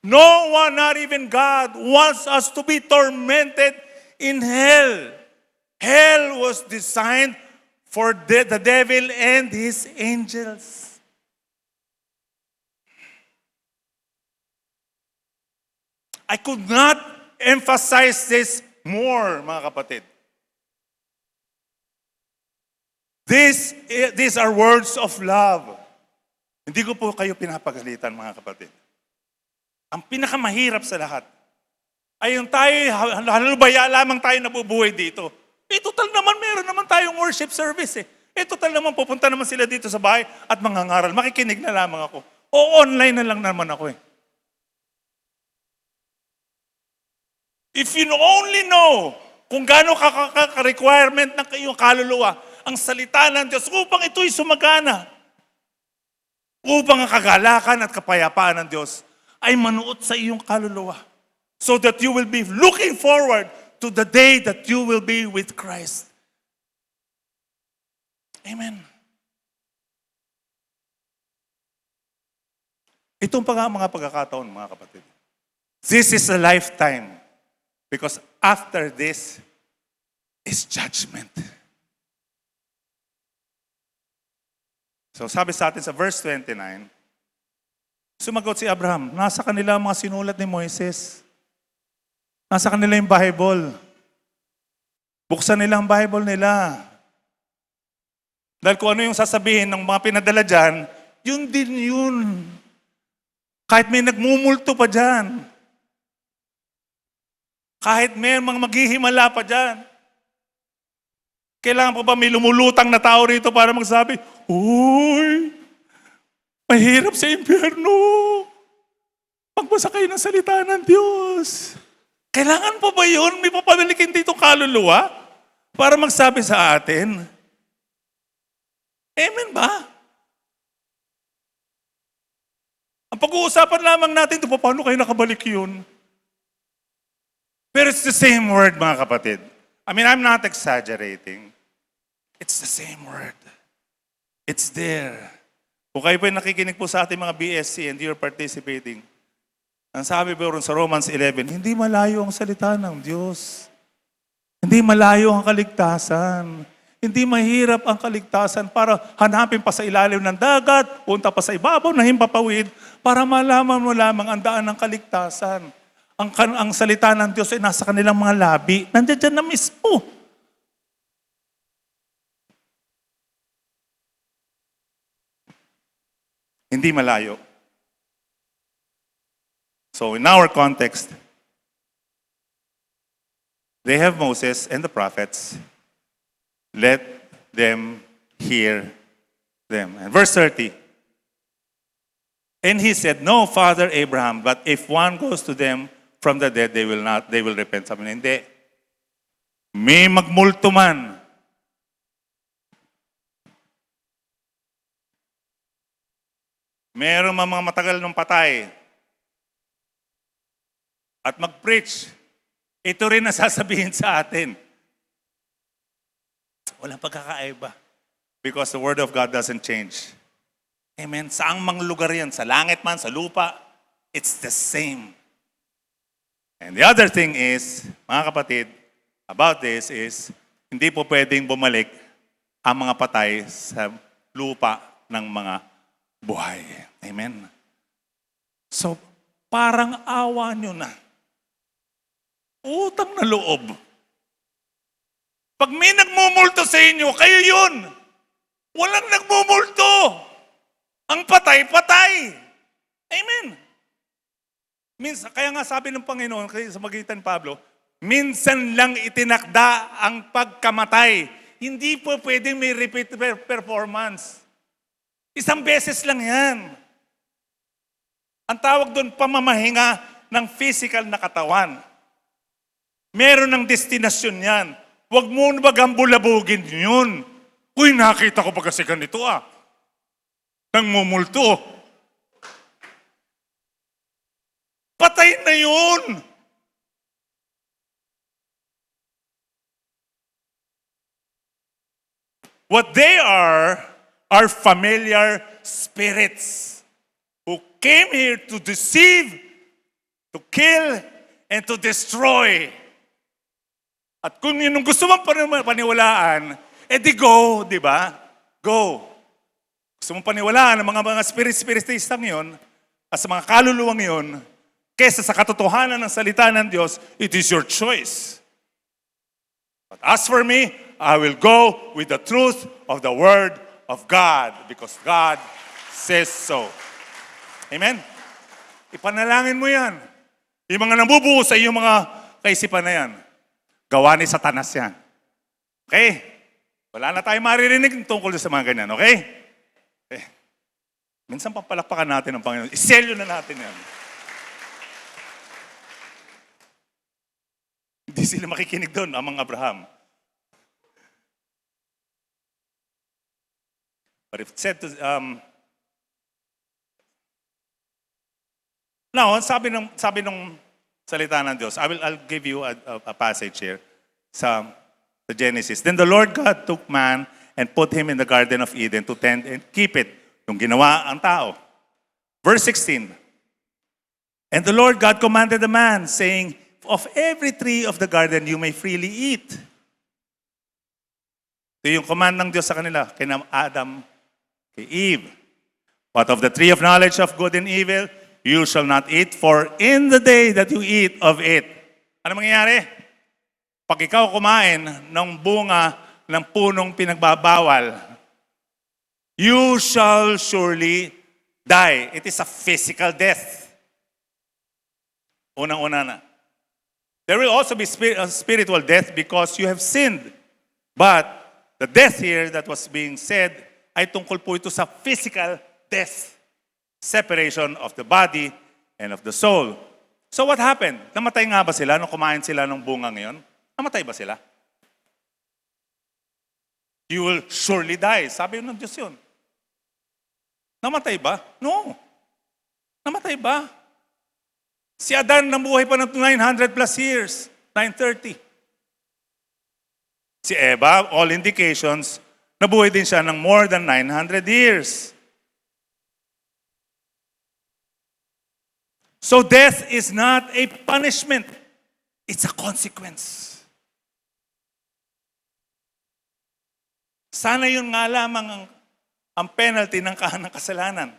Speaker 2: No one, not even God, wants us to be tormented in hell. Hell was designed for the devil and his angels. I could not emphasize this more, mga kapatid. These are words of love. Hindi ko po kayo pinapagalitan, mga kapatid. Ang pinakamahirap sa lahat ay yung tayo, halubaya lamang tayo nabubuhay dito. Total naman, meron naman tayong worship service total naman, pupunta naman sila dito sa bahay at mangangaral. Makikinig na lamang ako. O online na lang naman ako If you only know kung gaano ka-requirement ng iyong kaluluwa, ang salita ng Diyos upang ito'y sumagana. Upang ang kagalakan at kapayapaan ng Diyos ay manuot sa iyong kaluluwa. So that you will be looking forward to the day that you will be with Christ. Amen. Itong mga pagkakataon, mga kapatid. This is a lifetime. Because after this is judgment. So sabi sa atin sa verse 29, sumagot si Abraham, nasa kanila ang mga sinulat ni Moises. Nasa kanila yung Bible. Buksan nila ang Bible nila. Dahil kung ano yung sasabihin ng mga pinadala dyan, yun din yun. Kahit may nagmumulto pa dyan. Kahit may mga maghihimala pa dyan. Kailangan pa ba may lumulutang na tao rito para magsabi, uy, mahirap sa impyerno. Magbasa kayo ng salita ng Diyos. Kailangan pa ba yun? May papabalikin dito kaluluwa para magsabi sa atin? Amen ba? Ang pag-uusapan lamang natin, ito, paano kayo nakabalik yun? Pero it's the same word, mga kapatid. I mean, I'm not exaggerating. It's the same word. It's there. Kung kayo po nakikinig po sa ating mga BSC and you're participating, ang sabi po rin sa Romans 11, hindi malayo ang salita ng Diyos. Hindi malayo ang kaligtasan. Hindi mahirap ang kaligtasan para hanapin pa sa ilalim ng dagat, punta pa sa ibabaw na himpapawid, para malaman mo lamang ang daan ng kaligtasan. Ang salita ng Diyos ay nasa kanilang mga labi. Nandiyan dyan na mismo. Hindi malayo. So in our context, they have Moses and the prophets. Let them hear them. And verse 30. And he said, no, Father Abraham, but if one goes to them from the dead, they will repent. Sabi niya, hindi. May magmulto man. Meron mga matagal ng patay. At mag-preach. Ito rin ang sasabihin sa atin. Walang pagkakaiba. Because the Word of God doesn't change. Amen. Saang mang lugar yan, sa langit man, sa lupa, it's the same. And the other thing is, mga kapatid, about this is, hindi po pwedeng bumalik ang mga patay sa lupa ng mga buhay. Amen. So, parang awa nyo na. Utang na loob. Pag may nagmumulto sa inyo, kayo yun. Walang nagmumulto. Ang patay-patay. Amen. Minsan, kaya nga sabi ng Panginoon, sa magitan Pablo, minsan lang itinakda ang pagkamatay. Hindi po pwedeng may repeat performance. Isang beses lang yan. Ang tawag doon, pamamahinga ng physical na katawan. Meron ng destinasyon yan. Huwag mo bagambulabugin yun. Uy, nakita ko pa kasi ganito nang mumulto. Patay na yun. What they are familiar spirits who came here to deceive, to kill, and to destroy. At kung yun ang gusto mong paniwalaan, edi go, di ba? Go. Gusto mong paniwalaan ng mga spiritistang yun, at sa mga kaluluwang yun, kesa sa katotohanan ng salita ng Diyos, it is your choice. But as for me, I will go with the truth of the Word of God because God says so. Amen? Ipanalangin mo yan. Yung mga nabubuo sa iyong mga kaisipan na yan, gawa ni Satanas yan. Okay? Wala na tayong maririnig tungkol sa mga ganyan, okay? Okay. Minsan papalakpakan natin ang Panginoon. Iselyo na natin yan. sila makikinig doon, amang Abraham. But if it said to, now, sabi nung salita ng Diyos, I'll give you a passage here sa Genesis. Then the Lord God took man and put him in the Garden of Eden to tend and keep it. Yung ginawa ang tao. Verse 16. And the Lord God commanded the man, saying, of every tree of the garden you may freely eat. Ito yung command ng Diyos sa kanila, kay Adam, kay Eve. But of the tree of knowledge of good and evil, you shall not eat, for in the day that you eat of it. Ano mangyayari? Pag ikaw kumain ng bunga ng punong pinagbabawal, you shall surely die. It is a physical death. Unang-una na. There will also be a spiritual death because you have sinned. But the death here that was being said ay tungkol po ito sa physical death. Separation of the body and of the soul. So what happened? Namatay nga ba sila nung kumain sila ng bunga ngayon? Namatay ba sila? You will surely die. Sabi ng Diyos yun. Namatay ba? No. Namatay ba? Si Adan nabuhay pa ng 900 plus years. 930. Si Eva, all indications, nabuhay din siya ng more than 900 years. So death is not a punishment. It's a consequence. Sana yun nga lamang ang penalty ng kasalanan.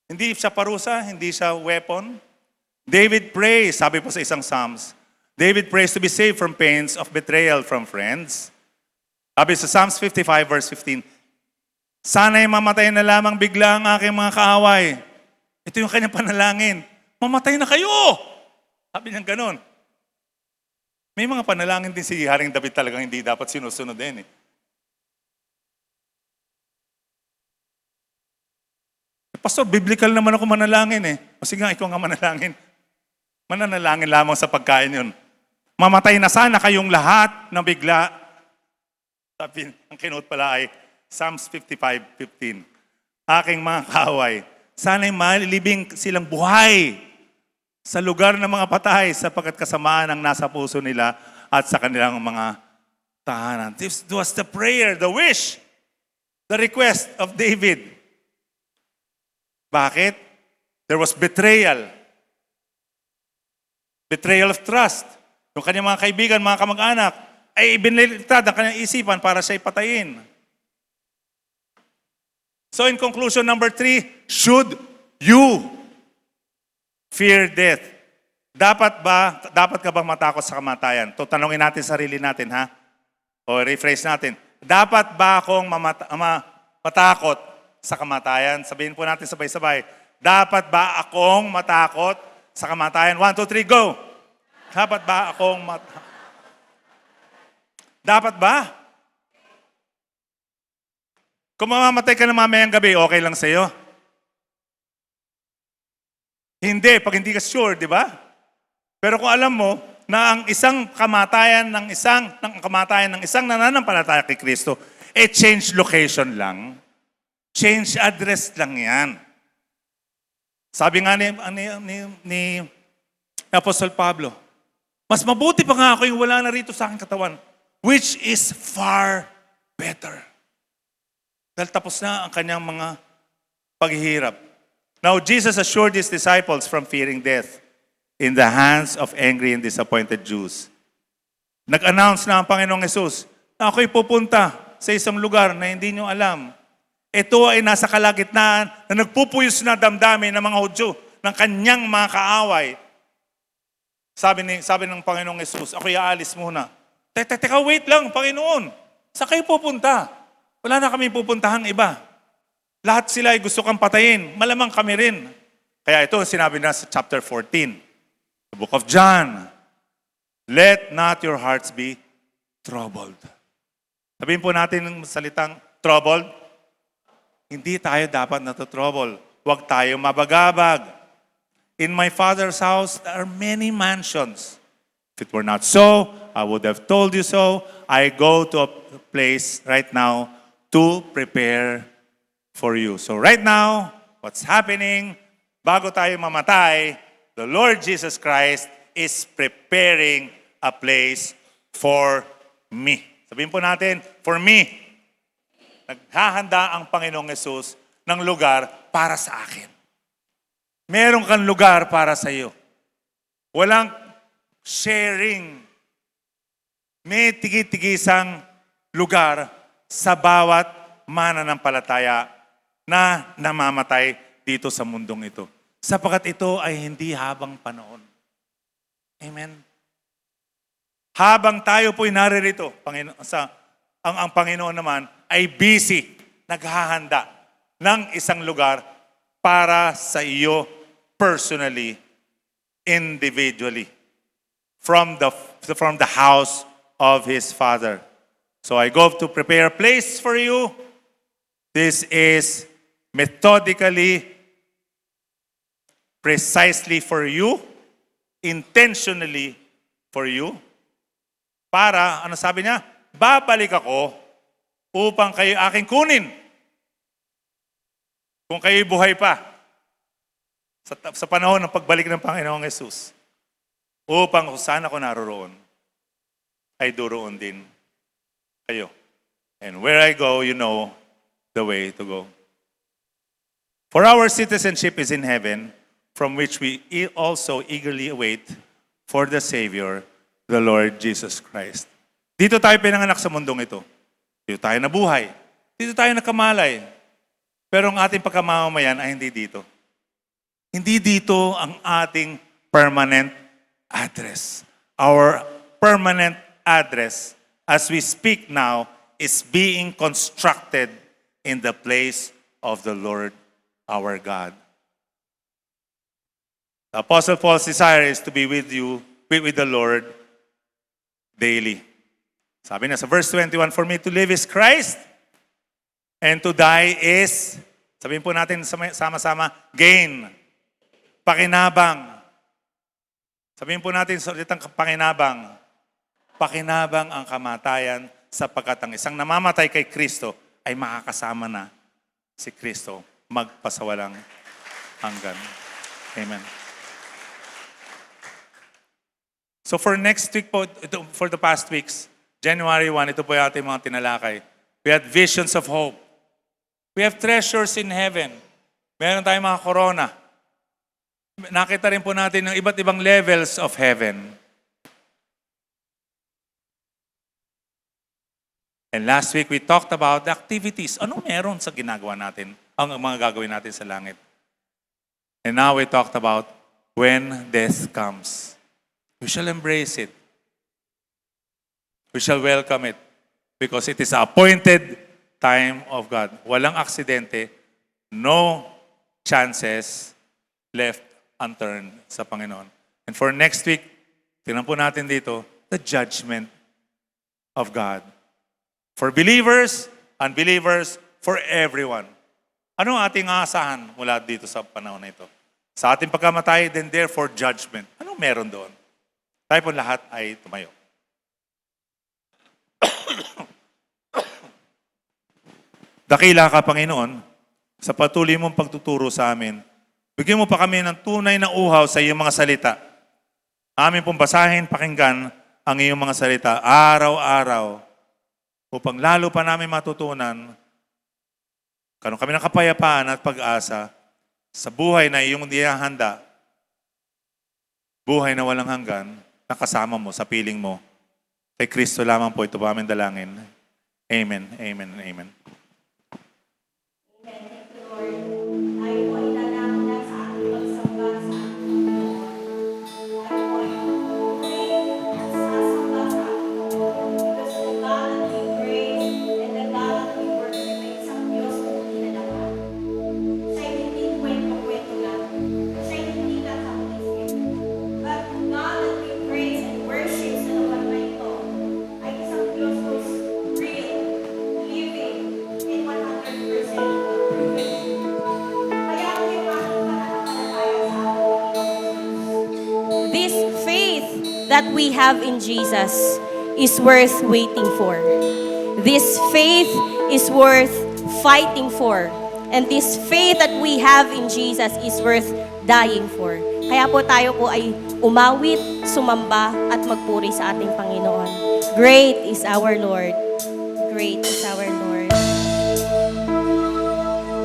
Speaker 2: Hindi siya parusa, hindi siya weapon. David prays, sabi po sa isang Psalms, David prays to be saved from pains of betrayal from friends. Sabi sa Psalms 55 verse 15, sana'y mamatay na lamang bigla ang aking mga kaaway. Ito yung kanyang panalangin. Mamatay na kayo! Sabi niya ganun. May mga panalangin din si Haring David talagang hindi dapat sinusunod din eh. Pastor, biblical naman ako manalangin eh. O sige nga, ikaw nga manalangin. Mananalangin lamang sa pagkain yun. Mamatay na sana kayong lahat na bigla. Sabi, ang kinote pala ay Psalms 55:15. Aking mga kaaway, sana'y malilibing silang buhay sa lugar ng mga patay sapagkat kasamaan ang nasa puso nila at sa kanilang mga tahanan. This was the prayer, the wish, the request of David. Bakit? There was betrayal. Betrayal of trust. Yung kanyang mga kaibigan, mga kamag-anak, ay ibinilitad ang kanyang isipan para siya'y patayin. So in conclusion, number 3, should you fear death? Dapat ka bang matakot sa kamatayan? To tanongin natin sarili natin, ha? O rephrase natin. Dapat ba akong matakot sa kamatayan? Sabihin po natin sabay-sabay. Dapat ba akong matakot sa kamatayan? 1, 2, 3, go! Dapat ba akong Dapat ba? Kung mamamatay ka na mamayang gabi, okay lang sa'yo? Hindi, pag hindi ka sure, di ba? Pero kung alam mo na ang isang kamatayan ng isang nananampalataya kay Kristo, change location lang. Change address lang yan. Sabi nga ni Apostle Pablo, mas mabuti pa nga ako yung wala na rito sa aking katawan, which is far better. Dahil tapos na ang kanyang mga paghihirap. Now, Jesus assured His disciples from fearing death in the hands of angry and disappointed Jews. Nag-announce na ang Panginoong Yesus na ako'y pupunta sa isang lugar na hindi nyo alam. Ito ay nasa kalagitnaan na nagpupuyos na damdamin ng mga Hudyo, ng kanyang mga kaaway. Sabi ng Panginoong Yesus, ako'y aalis muna. Teka, wait lang, Panginoon. Saan kayo pupunta? Wala na kami pupuntahang iba. Lahat sila ay gusto kang patayin. Malamang kami rin. Kaya ito sinabi na sa chapter 14, the book of John. Let not your hearts be troubled. Sabihin po natin ng salitang troubled. Hindi tayo dapat natutrouble. Huwag tayo mabagabag. In my Father's house, there are many mansions. If it were not so, I would have told you so. I go to a place right now to prepare for you. So right now, what's happening, bago tayo mamatay, the Lord Jesus Christ is preparing a place for me. Sabihin po natin, for me. Naghahanda ang Panginoong Yesus ng lugar para sa akin. Meron kang lugar para sa iyo. Walang sharing. May tigi-tigisang lugar sa bawat mananampalataya na namamatay dito sa mundong ito. Sapagkat ito ay hindi habang panahon. Amen. Habang tayo po'y naririto, ang Panginoon naman ay busy, naghahanda ng isang lugar para sa iyo personally, individually, from the house of His Father. So I go to prepare a place for you. This is methodically, precisely for you, intentionally for you, para, ano sabi niya? Babalik ako upang kayo aking kunin. Kung kayo'y buhay pa sa panahon ng pagbalik ng Panginoong Yesus, upang kung saan ako naroroon, ay doroon din kayo. And where I go, you know the way to go. For our citizenship is in heaven, from which we also eagerly await for the Savior, the Lord Jesus Christ. Dito tayo pinanganak sa mundong ito. Dito tayo nabuhay. Dito tayo nakamalay. Pero ang ating pagkamamamayan ay hindi dito. Hindi dito ang ating permanent address. Our permanent address, as we speak now, is being constructed in the place of the Lord our God. The Apostle Paul's desire is to be with you, with the Lord daily. Sabi na sa verse 21, for me to live is Christ, and to die is, sabihin po natin sama-sama, gain. Pakinabang. Sabihin po natin sa salitang pakinabang. Pakinabang ang kamatayan sapagkat ang isang namamatay kay Kristo ay makakasama na si Kristo magpasawalang hanggan. Amen. So for next week po, for the past weeks, January 1, ito po yung ating mga tinalakay. We had visions of hope. We have treasures in heaven. Meron tayong mga corona. Nakita rin po natin ng iba't ibang levels of heaven. And last week, we talked about the activities. Ano meron sa ginagawa natin? Ang mga gagawin natin sa langit. And now we talked about when death comes. We shall embrace it. We shall welcome it. Because it is a appointed time of God. Walang aksidente. No chances left unturned sa Panginoon. And for next week, tingnan po natin dito, the judgment of God. For believers, unbelievers, for everyone. Ano ang ating aasahan mula dito sa panahon na ito? Sa ating pagkamatay, then therefore judgment. Ano meron doon? Tayo po lahat ay tumayo. Dakila ka, Panginoon, sa patuloy mong pagtuturo sa amin. Bigyan mo pa kami ng tunay na uhaw sa iyong mga salita. Amin pong basahin, pakinggan ang iyong mga salita araw-araw upang lalo pa namin matutunan karon kami ng kapayapaan at pag-asa sa buhay na iyong nihahanda, buhay na walang hanggan, na kasama mo sa piling mo. Kay Kristo lamang po ito pa aming dalangin. Amen, amen, amen.
Speaker 3: Ay isang Diyos who's real, living, that we have in Jesus is worth waiting for. This faith is worth fighting for. And this faith that we have in Jesus is worth dying for. Kaya po tayo po ay umawit, sumamba, at magpuri sa ating Panginoon. Great is our Lord. Great is our Lord.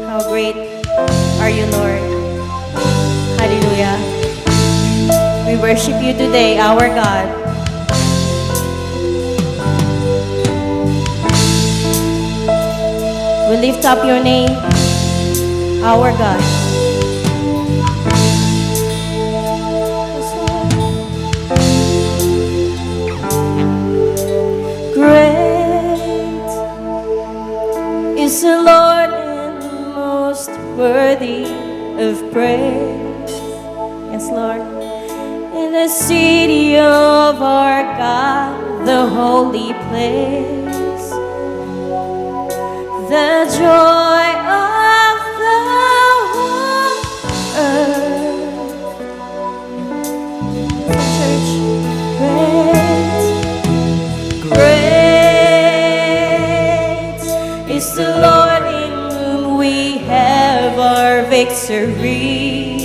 Speaker 3: How great are you, Lord. Hallelujah. We worship you today, our God. We lift up your name, our God. Great is the Lord and most worthy of praise. Yes, Lord. In the city of our God, the holy place, the joy of the whole earth. Church, great is the Lord in whom we have our victory.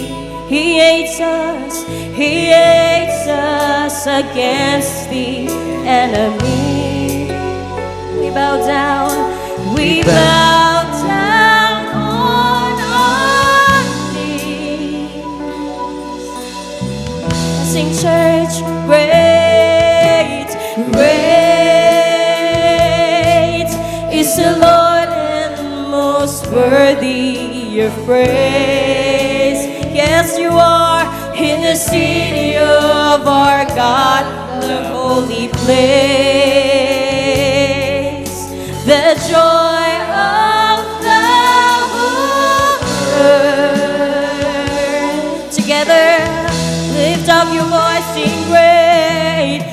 Speaker 3: He hates us against the enemy. We bow down on our knees. Sing church, great is the Lord and most worthy of praise. Yes, you are in the city of our God, the holy place, the joy of the whole earth. Together, lift up your voice, sing great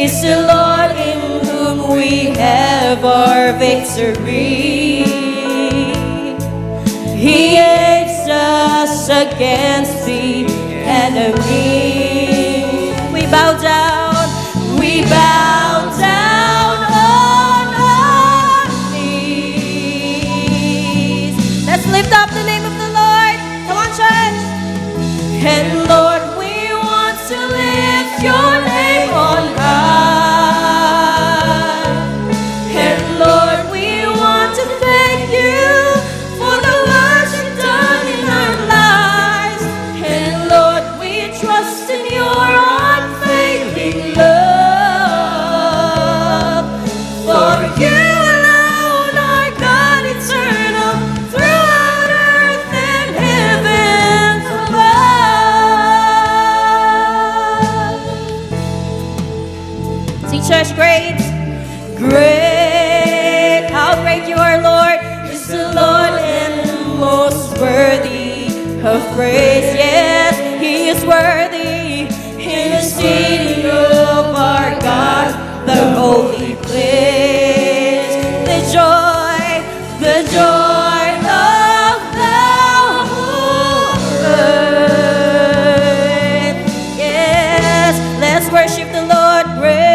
Speaker 3: is the Lord in whom we have our victory. He hates us against the enemy. We bow down on our knees. Let's lift up the name of the Lord. Come on, church. And Lord, we want to lift your name on high. And Lord, we want to thank you for the work you've done in our lives. And Lord, we trust in your unfailing love. For you alone are God eternal, throughout earth and heavens above. See, church, great. How great you are, Lord, is the Lord and most worthy of praise. Yes, He is worthy in the city of our God, the holy place, the joy of the whole earth. Yes, let's worship the Lord. Great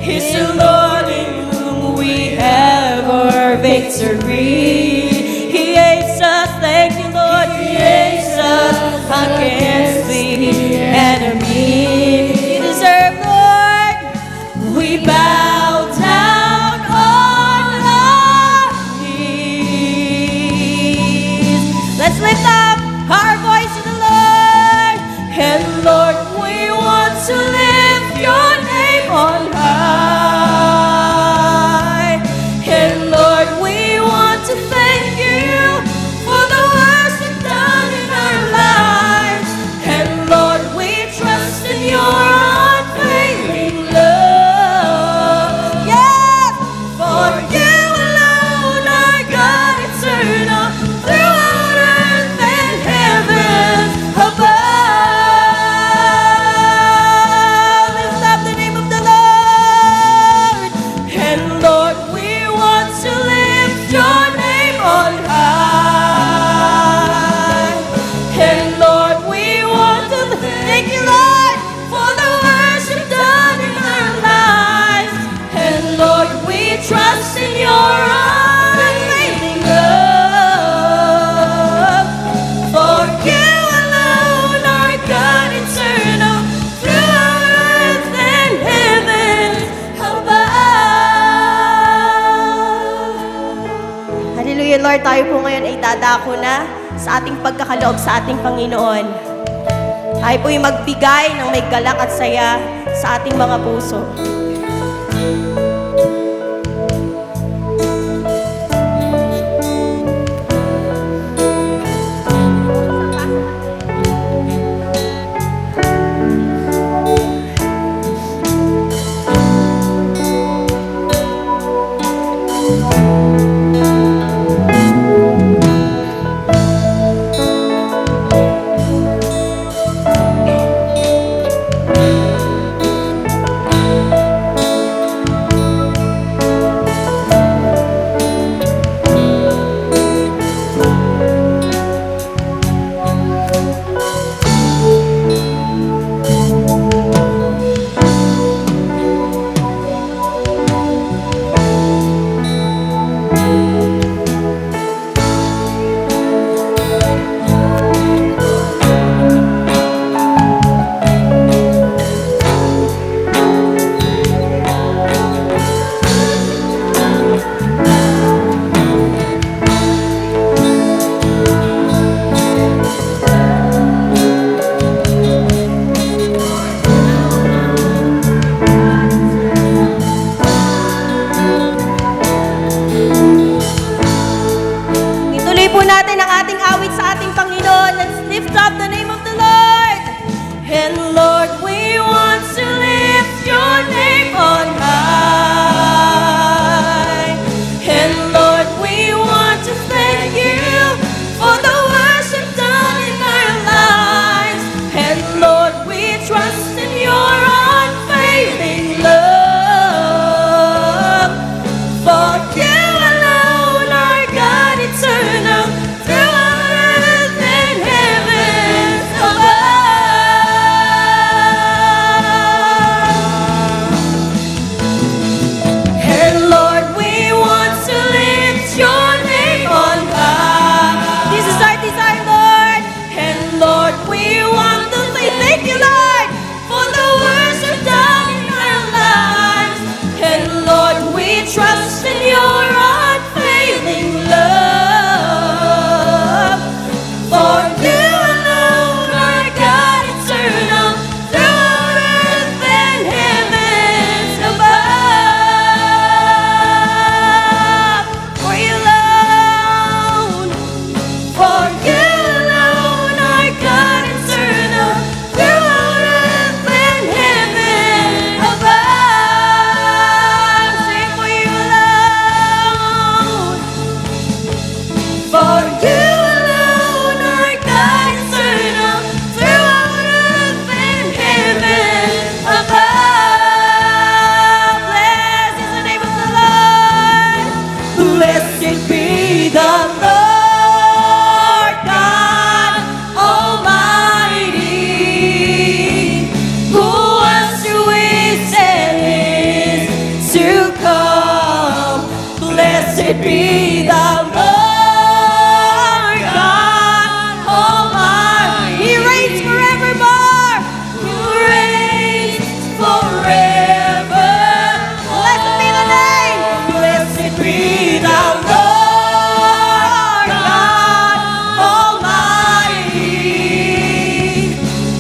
Speaker 3: is the Lord in whom we have our victory. He hates us, thank you, Lord. He hates us against the enemy. You deserve, Lord. We bow down on our knees. Let's lift up our voice to the Lord. And Lord, we want to lift your name on high. And Lord, we want to thank you for the work you've done in our lives. And Lord, we trust in your unfailing love. Yes, for you alone are God eternal, throughout earth and heavens above. Lift up the name of the Lord.
Speaker 4: Lord, tayo po ngayon ay dadako na sa ating pagkakaloob sa ating Panginoon. Tayo po yung magbigay ng may galak at saya sa ating mga puso. Ituloy po natin ang ating awit sa ating Panginoon. Let's lift up the name of the Lord. And Lord, we want to lift your name on high. And Lord, we want to thank you for the worship done in our lives. And Lord, we trust in your unfailing love. For you alone are God eternal, throughout earth and heavens above. And Lord, we want to lift your name on high. This is our desire, Lord. And Lord, we want to say thank you, Lord, for the worship done in our lives. And Lord, we trust in your unfailing love. For you alone are God eternal, throughout earth and heavens above. For you alone, for you alone are God eternal, throughout earth and heaven above. Sing for you alone. For you alone are God eternal, throughout earth and heaven above. Blessed is the name of the Lord. Blessed be the Lord God Almighty, who was, who is, and is to come. Blessed be the Lord God Almighty. He reigns forevermore. He reigns forever. Blessed be the name. Blessed be the Lord God Almighty,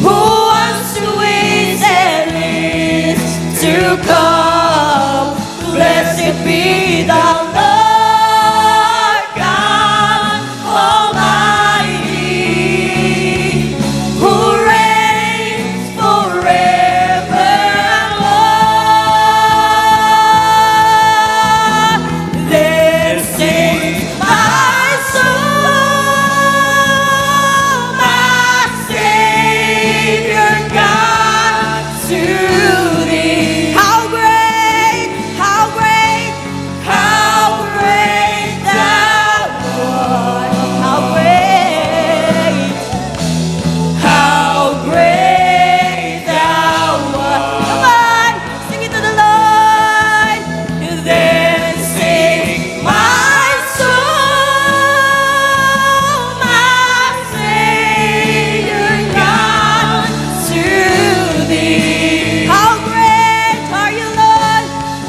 Speaker 4: who was, who is, and is to come. Blessed be the Lord God Almighty, who reigns forevermore. Then sings my soul, my Savior God, to thee. How great, how great, how great thou art. How great, how great thou art. Come on, sing it to the Lord. Then sing my soul, my Savior God, to thee. How great are you, Lord?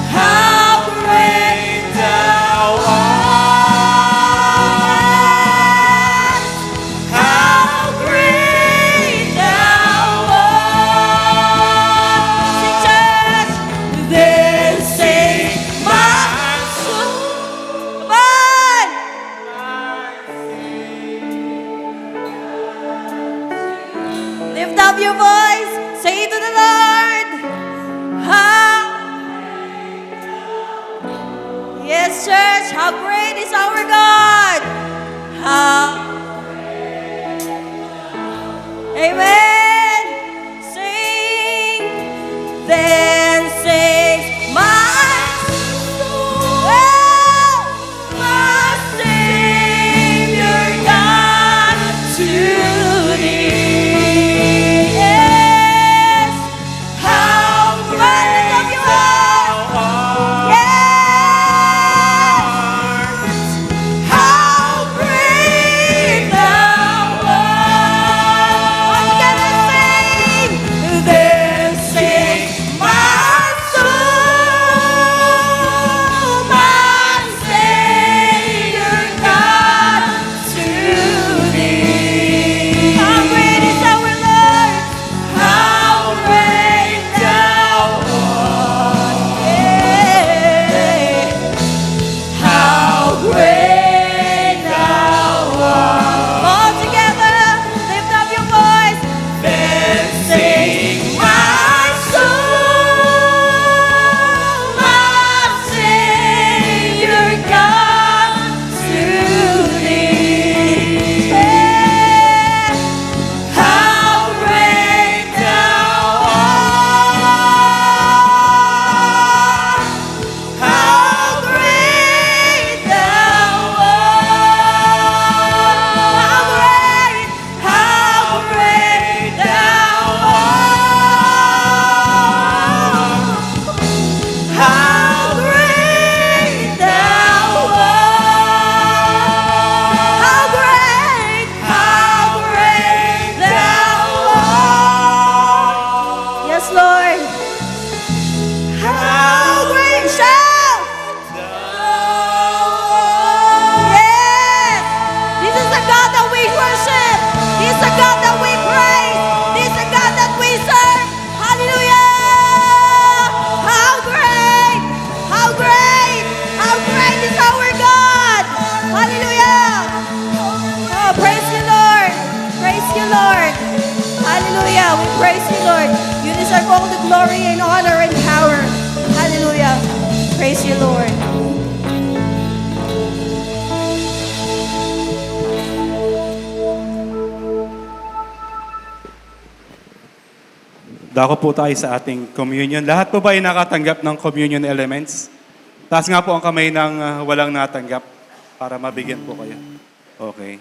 Speaker 4: How great thou art. How great is our God! How Amen! Sing, then sings my soul, oh, my Savior God, to thee. Yes, how great of you are! Yes, how great thou art! All together sing, then sing my soul, my Savior God, to thee. How great is our Lord! How great thou art! Yeah. How great thou art! All together, lift up your voice. Then sing my soul, my Savior God, to thee. Yeah. How great thou art! How great thou art! How great thou art! How great thou art! How great thou art! Yes, Lord. How great shout! Yes! This is the God that we worship. This is the God that we praise. This is the God that we serve. Hallelujah! How great! How great! How great is our God! Hallelujah! Oh, praise you, Lord! Praise you, Lord! Hallelujah! We praise you, Lord. You deserve all the glory and honor and power. Hallelujah! Praise you, Lord.
Speaker 5: Dako po tayo sa ating communion. Lahat po ba ay nakatanggap ng communion elements? Taas nga po ang kamay ng walang natanggap para mabigyan po kayo. Okay.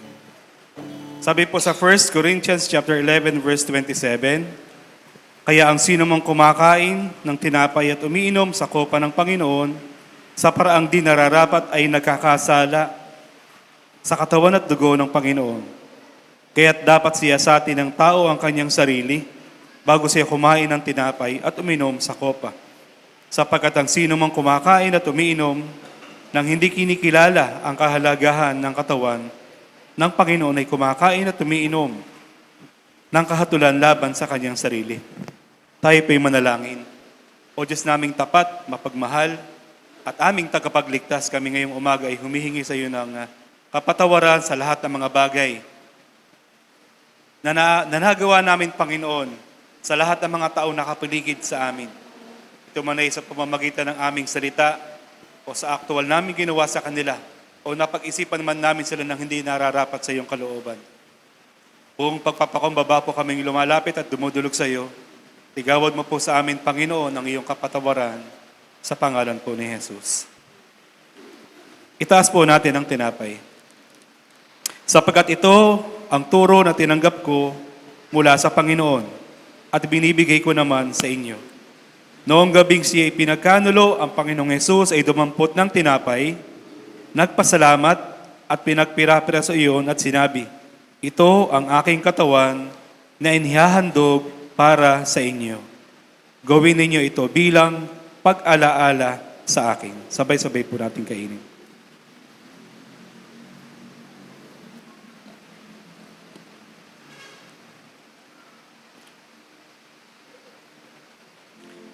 Speaker 5: Sabi po sa 1 Corinthians chapter 11 verse 27, kaya ang sino mang kumakain ng tinapay at umiinom sa kopa ng Panginoon sa paraang di nararapat ay nagkakasala sa katawan at dugo ng Panginoon. Kaya't dapat siyasatin ng tao ang kanyang sarili bago siya kumain ng tinapay at uminom sa kopa. Sapagkat ang sino mang kumakain at umiinom nang hindi kinikilala ang kahalagahan ng katawan ng Panginoon ay kumakain at umiinom ng kahatulan laban sa kanyang sarili. Tayo po'y manalangin. O Diyos naming tapat, mapagmahal, at aming tagapagligtas, kami ngayong umaga ay humihingi sa iyo ng kapatawaran sa lahat ng mga bagay na nagawa namin, Panginoon, sa lahat ng mga tao nakapaligid sa amin. Ito man ay sa pamamagitan ng aming salita o sa aktual namin ginawa sa kanila o napag-isipan man namin sila ng hindi nararapat sa iyong kalooban. Buong pagpapakumbaba po kaming lumalapit at dumudulog sa iyo, igawad mo po sa amin, Panginoon, ang iyong kapatawaran sa pangalan po ni Jesus. Itaas po natin ang tinapay. Sapagkat ito ang turo na tinanggap ko mula sa Panginoon at binibigay ko naman sa inyo. Noong gabing siya pinagkanulo, ang Panginoong Jesus ay dumampot ng tinapay, nagpasalamat at pinagpira-pira sa iyon at sinabi, ito ang aking katawan na inihahandog para sa inyo. Gawin ninyo ito bilang pag-alaala sa akin. Sabay-sabay po natin kainin.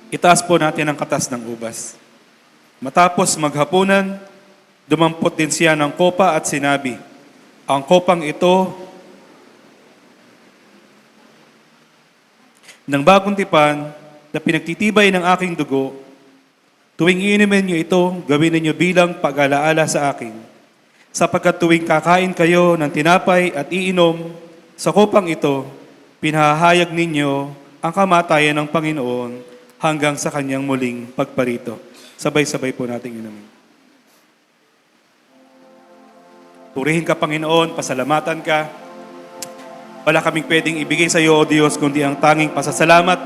Speaker 5: Itaas po natin ang katas ng ubas. Matapos maghapunan, dumampot din siya ng kopa at sinabi, ang kopang ito ng bagong tipan na pinagtitibay ng aking dugo, Tuwing iinumin niyo ito, gawin ninyo bilang pag-alaala sa akin. Sapagkat tuwing kakain kayo ng tinapay at iinom sa kupang ito, pinahahayag ninyo ang kamatayan ng Panginoon hanggang sa kanyang muling pagparito. Sabay-sabay po nating inumin. Purihin ka, Panginoon, pasalamatan ka. Wala kaming pwedeng ibigay sa iyo, O Diyos, kundi ang tanging pasasalamat.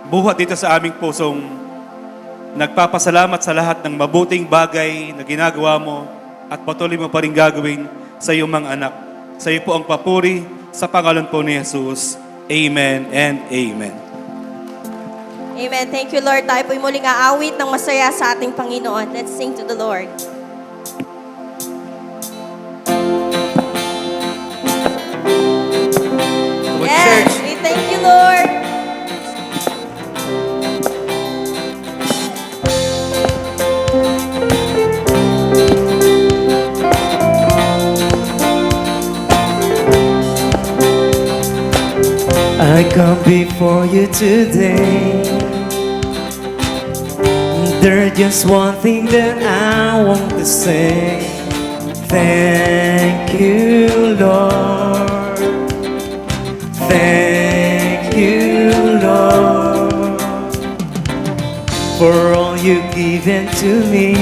Speaker 5: Buhat dito sa aming pusong nagpapasalamat sa lahat ng mabuting bagay na ginagawa mo at patuloy mo pa rin gagawin sa iyong mga anak. Sa iyo po ang papuri sa pangalan po ni Jesus. Amen and amen.
Speaker 4: Amen. Thank you, Lord. Tayo po'y muling aawit ng masaya sa ating Panginoon. Let's sing to the Lord. Yes, we thank you, Lord.
Speaker 6: I come before you today. There's just one thing that I want to say. Thank you, Lord. Thank you, Lord, for all you've given to me,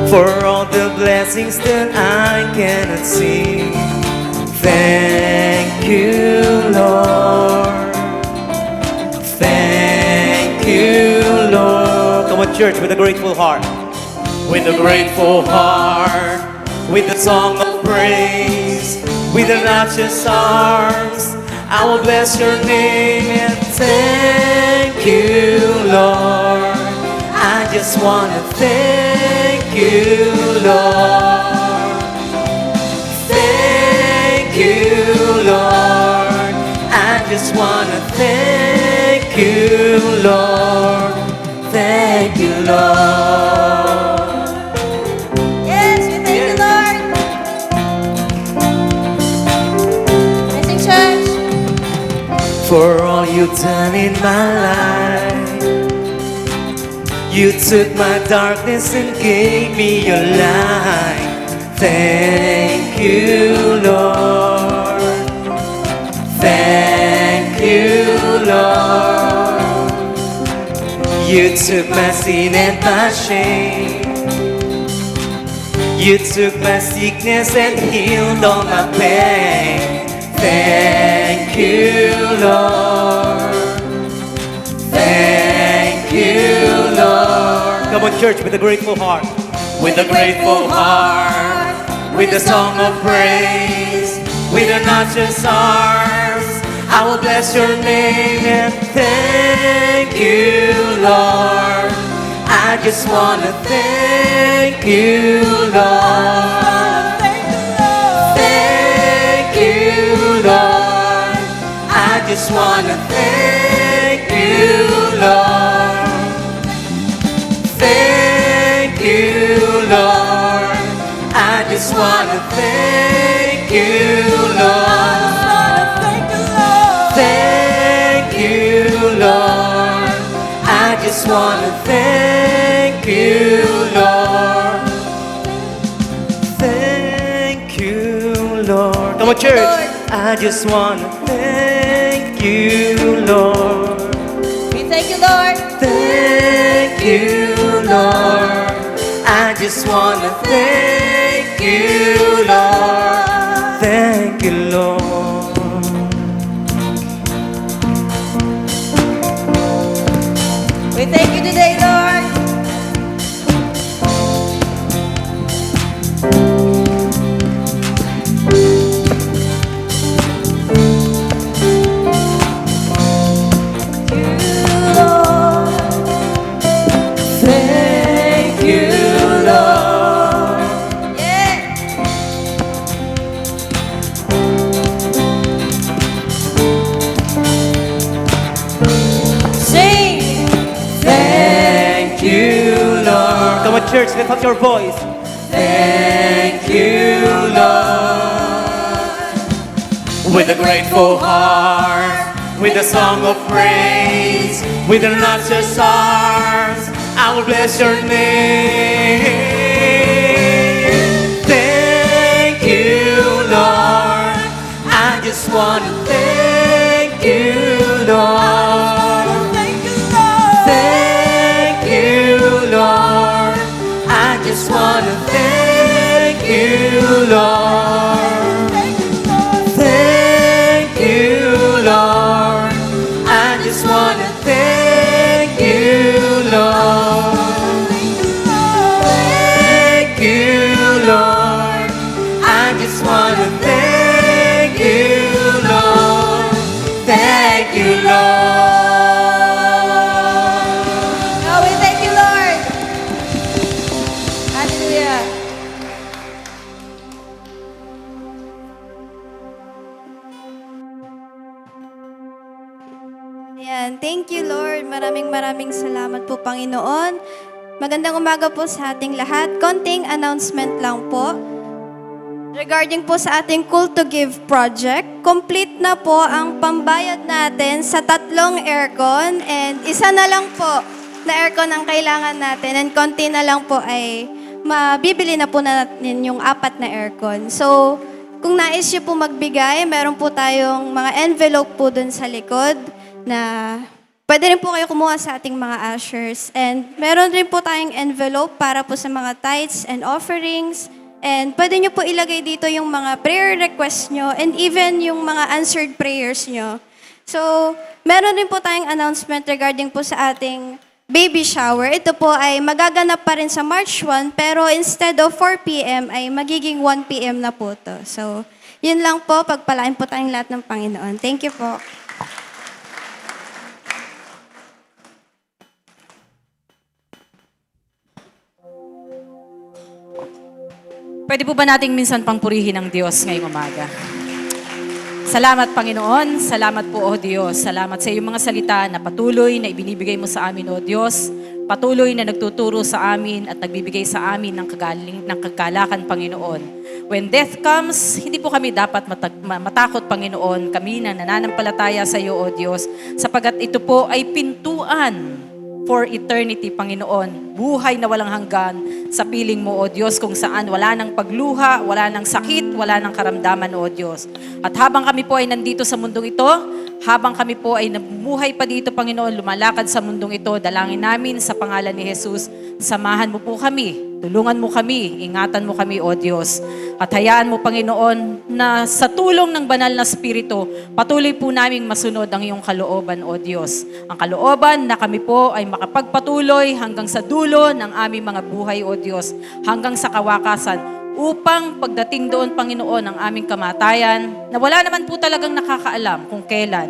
Speaker 6: for all the blessings that I cannot see. Thank you, Lord. Thank you, Lord. Come on, church, with a grateful heart. With a grateful heart, with a song of praise, with an outstretched arms, I will bless your name and thank you, Lord. I just want to thank you, Lord. Thank you, Lord. I just want to thank you, Lord. Thank you, Lord.
Speaker 4: Yes, we thank you, Lord. Blessing, church.
Speaker 6: For all you've done in my life, you took my darkness and gave me your light. Thank you, Lord. Thank you, Lord. You took my sin and my shame. You took my sickness and healed all my pain. Thank you, Lord. Thank you, Lord. Come on, church, with a grateful heart. With a grateful heart, with a song of praise, with an outstretched arms, I will bless your name and thank you, Lord. I just want to thank you, Lord. Thank you, Lord. I just want to thank you, Lord. Thank you, Lord. I just want to thank you, Lord. Thank you, Lord. I just want to thank you, Lord. Thank you, Lord. Come on, church. I just want to thank you, Lord.
Speaker 4: We thank you, Lord.
Speaker 6: Thank you, Lord. I just want to thank you, Lord. Thank you, Lord.
Speaker 4: We thank you today, Lord.
Speaker 6: Thank you, Lord.
Speaker 4: Yeah. Sing.
Speaker 6: Thank you, Lord. Come on, church, lift up your voice. Thank you, Lord. With a grateful heart, with a song of praise, with the righteous arms, I will bless your name. Thank you, Lord. I just want to thank you, Lord. Thank you, Lord. I just want to thank you, Lord. Thank you, Lord. I just want to thank you, Lord. Thank you, Lord. I just want to thank you, Lord. Thank you, Lord.
Speaker 4: Oh, we thank you, Lord. Hallelujah. Ayan, thank you, Lord. Maraming salamat po, Panginoon. Magandang umaga po sa ating lahat. Konting announcement lang po. Regarding po sa ating Cool to Give project, complete na po ang pambayad natin sa 3 aircon and isa na lang po na aircon ang kailangan natin and konti na lang po ay mabibili na po natin yung 4 na aircon. So, kung nais nyo po magbigay, meron po tayong mga envelope po dun sa likod na pwede rin po kayo kumuha sa ating mga ushers. And meron rin po tayong envelope para po sa mga tithes and offerings. And pwede nyo po ilagay dito yung mga prayer requests nyo and even yung mga answered prayers nyo. So, meron rin po tayong announcement regarding po sa ating baby shower. Ito po ay magaganap pa rin sa March 1, pero instead of 4 p.m. ay magiging 1 p.m. na po to. So, yun lang po. Pagpalain po tayong lahat ng Panginoon. Thank you po.
Speaker 7: Pwede po ba nating minsan pang purihin ang Diyos ngayong umaga? Salamat, Panginoon. Salamat po, O Diyos. Salamat sa iyong mga salita na patuloy na ibinibigay mo sa amin, O Diyos. Patuloy na nagtuturo sa amin at nagbibigay sa amin ng kagalakan, Panginoon. When death comes, hindi po kami dapat matakot, Panginoon. Kami na nananampalataya sa iyo, O Diyos, sapagat ito po ay pintuan for eternity, Panginoon. Buhay na walang hanggan sa piling mo, O Diyos, kung saan wala nang pagluha, wala nang sakit, wala nang karamdaman, O Diyos. At habang kami po ay nandito sa mundong ito, habang kami po ay namumuhay pa dito, Panginoon, lumalakad sa mundong ito, dalangin namin sa pangalan ni Jesus, samahan mo po kami, tulungan mo kami, ingatan mo kami, O Diyos. At hayaan mo, Panginoon, na sa tulong ng banal na Espiritu, patuloy po naming masunod ang iyong kalooban, O Diyos. Ang kalooban na kami po ay makapagpatuloy hanggang sa dulo ng aming mga buhay, O Diyos, hanggang sa kawakasan, upang pagdating doon, Panginoon, ang aming kamatayan, na wala naman po talagang nakakaalam kung kailan.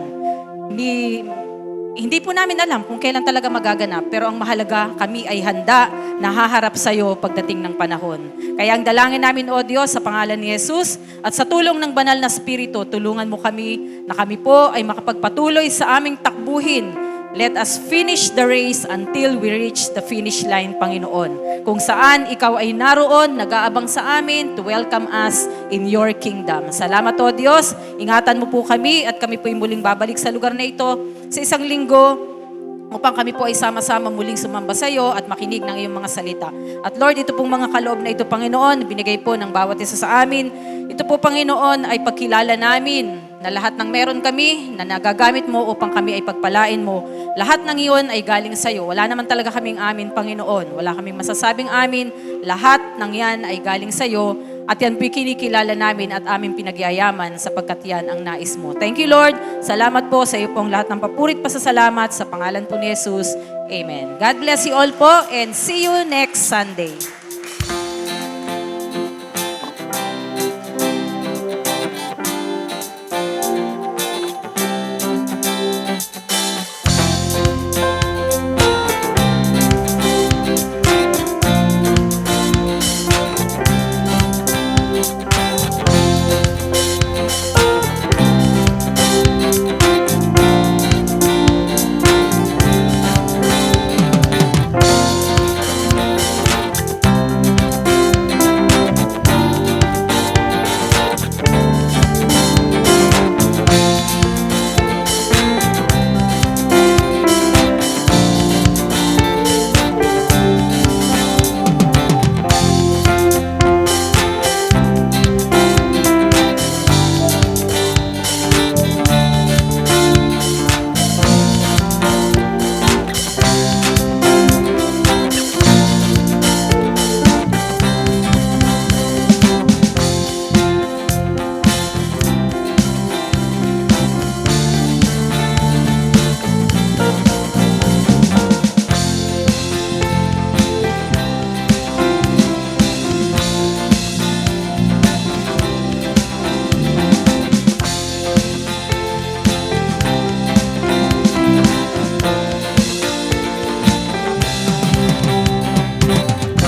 Speaker 7: Hindi po namin alam kung kailan talaga magaganap, pero ang mahalaga, kami ay handa na haharap sa iyo pagdating ng panahon. Kaya ang dalangin namin, O Diyos, sa pangalan ni Jesus at sa tulong ng banal na Espiritu, tulungan mo kami na kami po ay makapagpatuloy sa aming takbuhin. Let us finish the race until we reach the finish line, Panginoon. Kung saan ikaw ay naroon, nag-aabang sa amin to welcome us in your kingdom. Salamat, O Diyos. Ingatan mo po kami at kami po ay muling babalik sa lugar na ito sa isang linggo upang kami po ay sama-sama muling sumamba sa iyo at makinig ng iyong mga salita. At Lord, ito pong mga kaloob na ito, Panginoon, binigay po ng bawat isa sa amin. Ito po, Panginoon, ay pagkilala namin na lahat ng meron kami na nagagamit mo upang kami ay pagpalain mo. Lahat ng iyon ay galing sa iyo. Wala naman talaga kaming amin, Panginoon. Wala kaming masasabing amin. Lahat ng yan ay galing sa iyo. At yan po'y kinikilala namin at aming pinagyayaman sapagkat yan ang nais mo. Thank you, Lord. Salamat po sa iyo pong lahat ng papurit pasasalamat sa pangalan po ni Jesus. Amen. God bless you all po and see you next Sunday.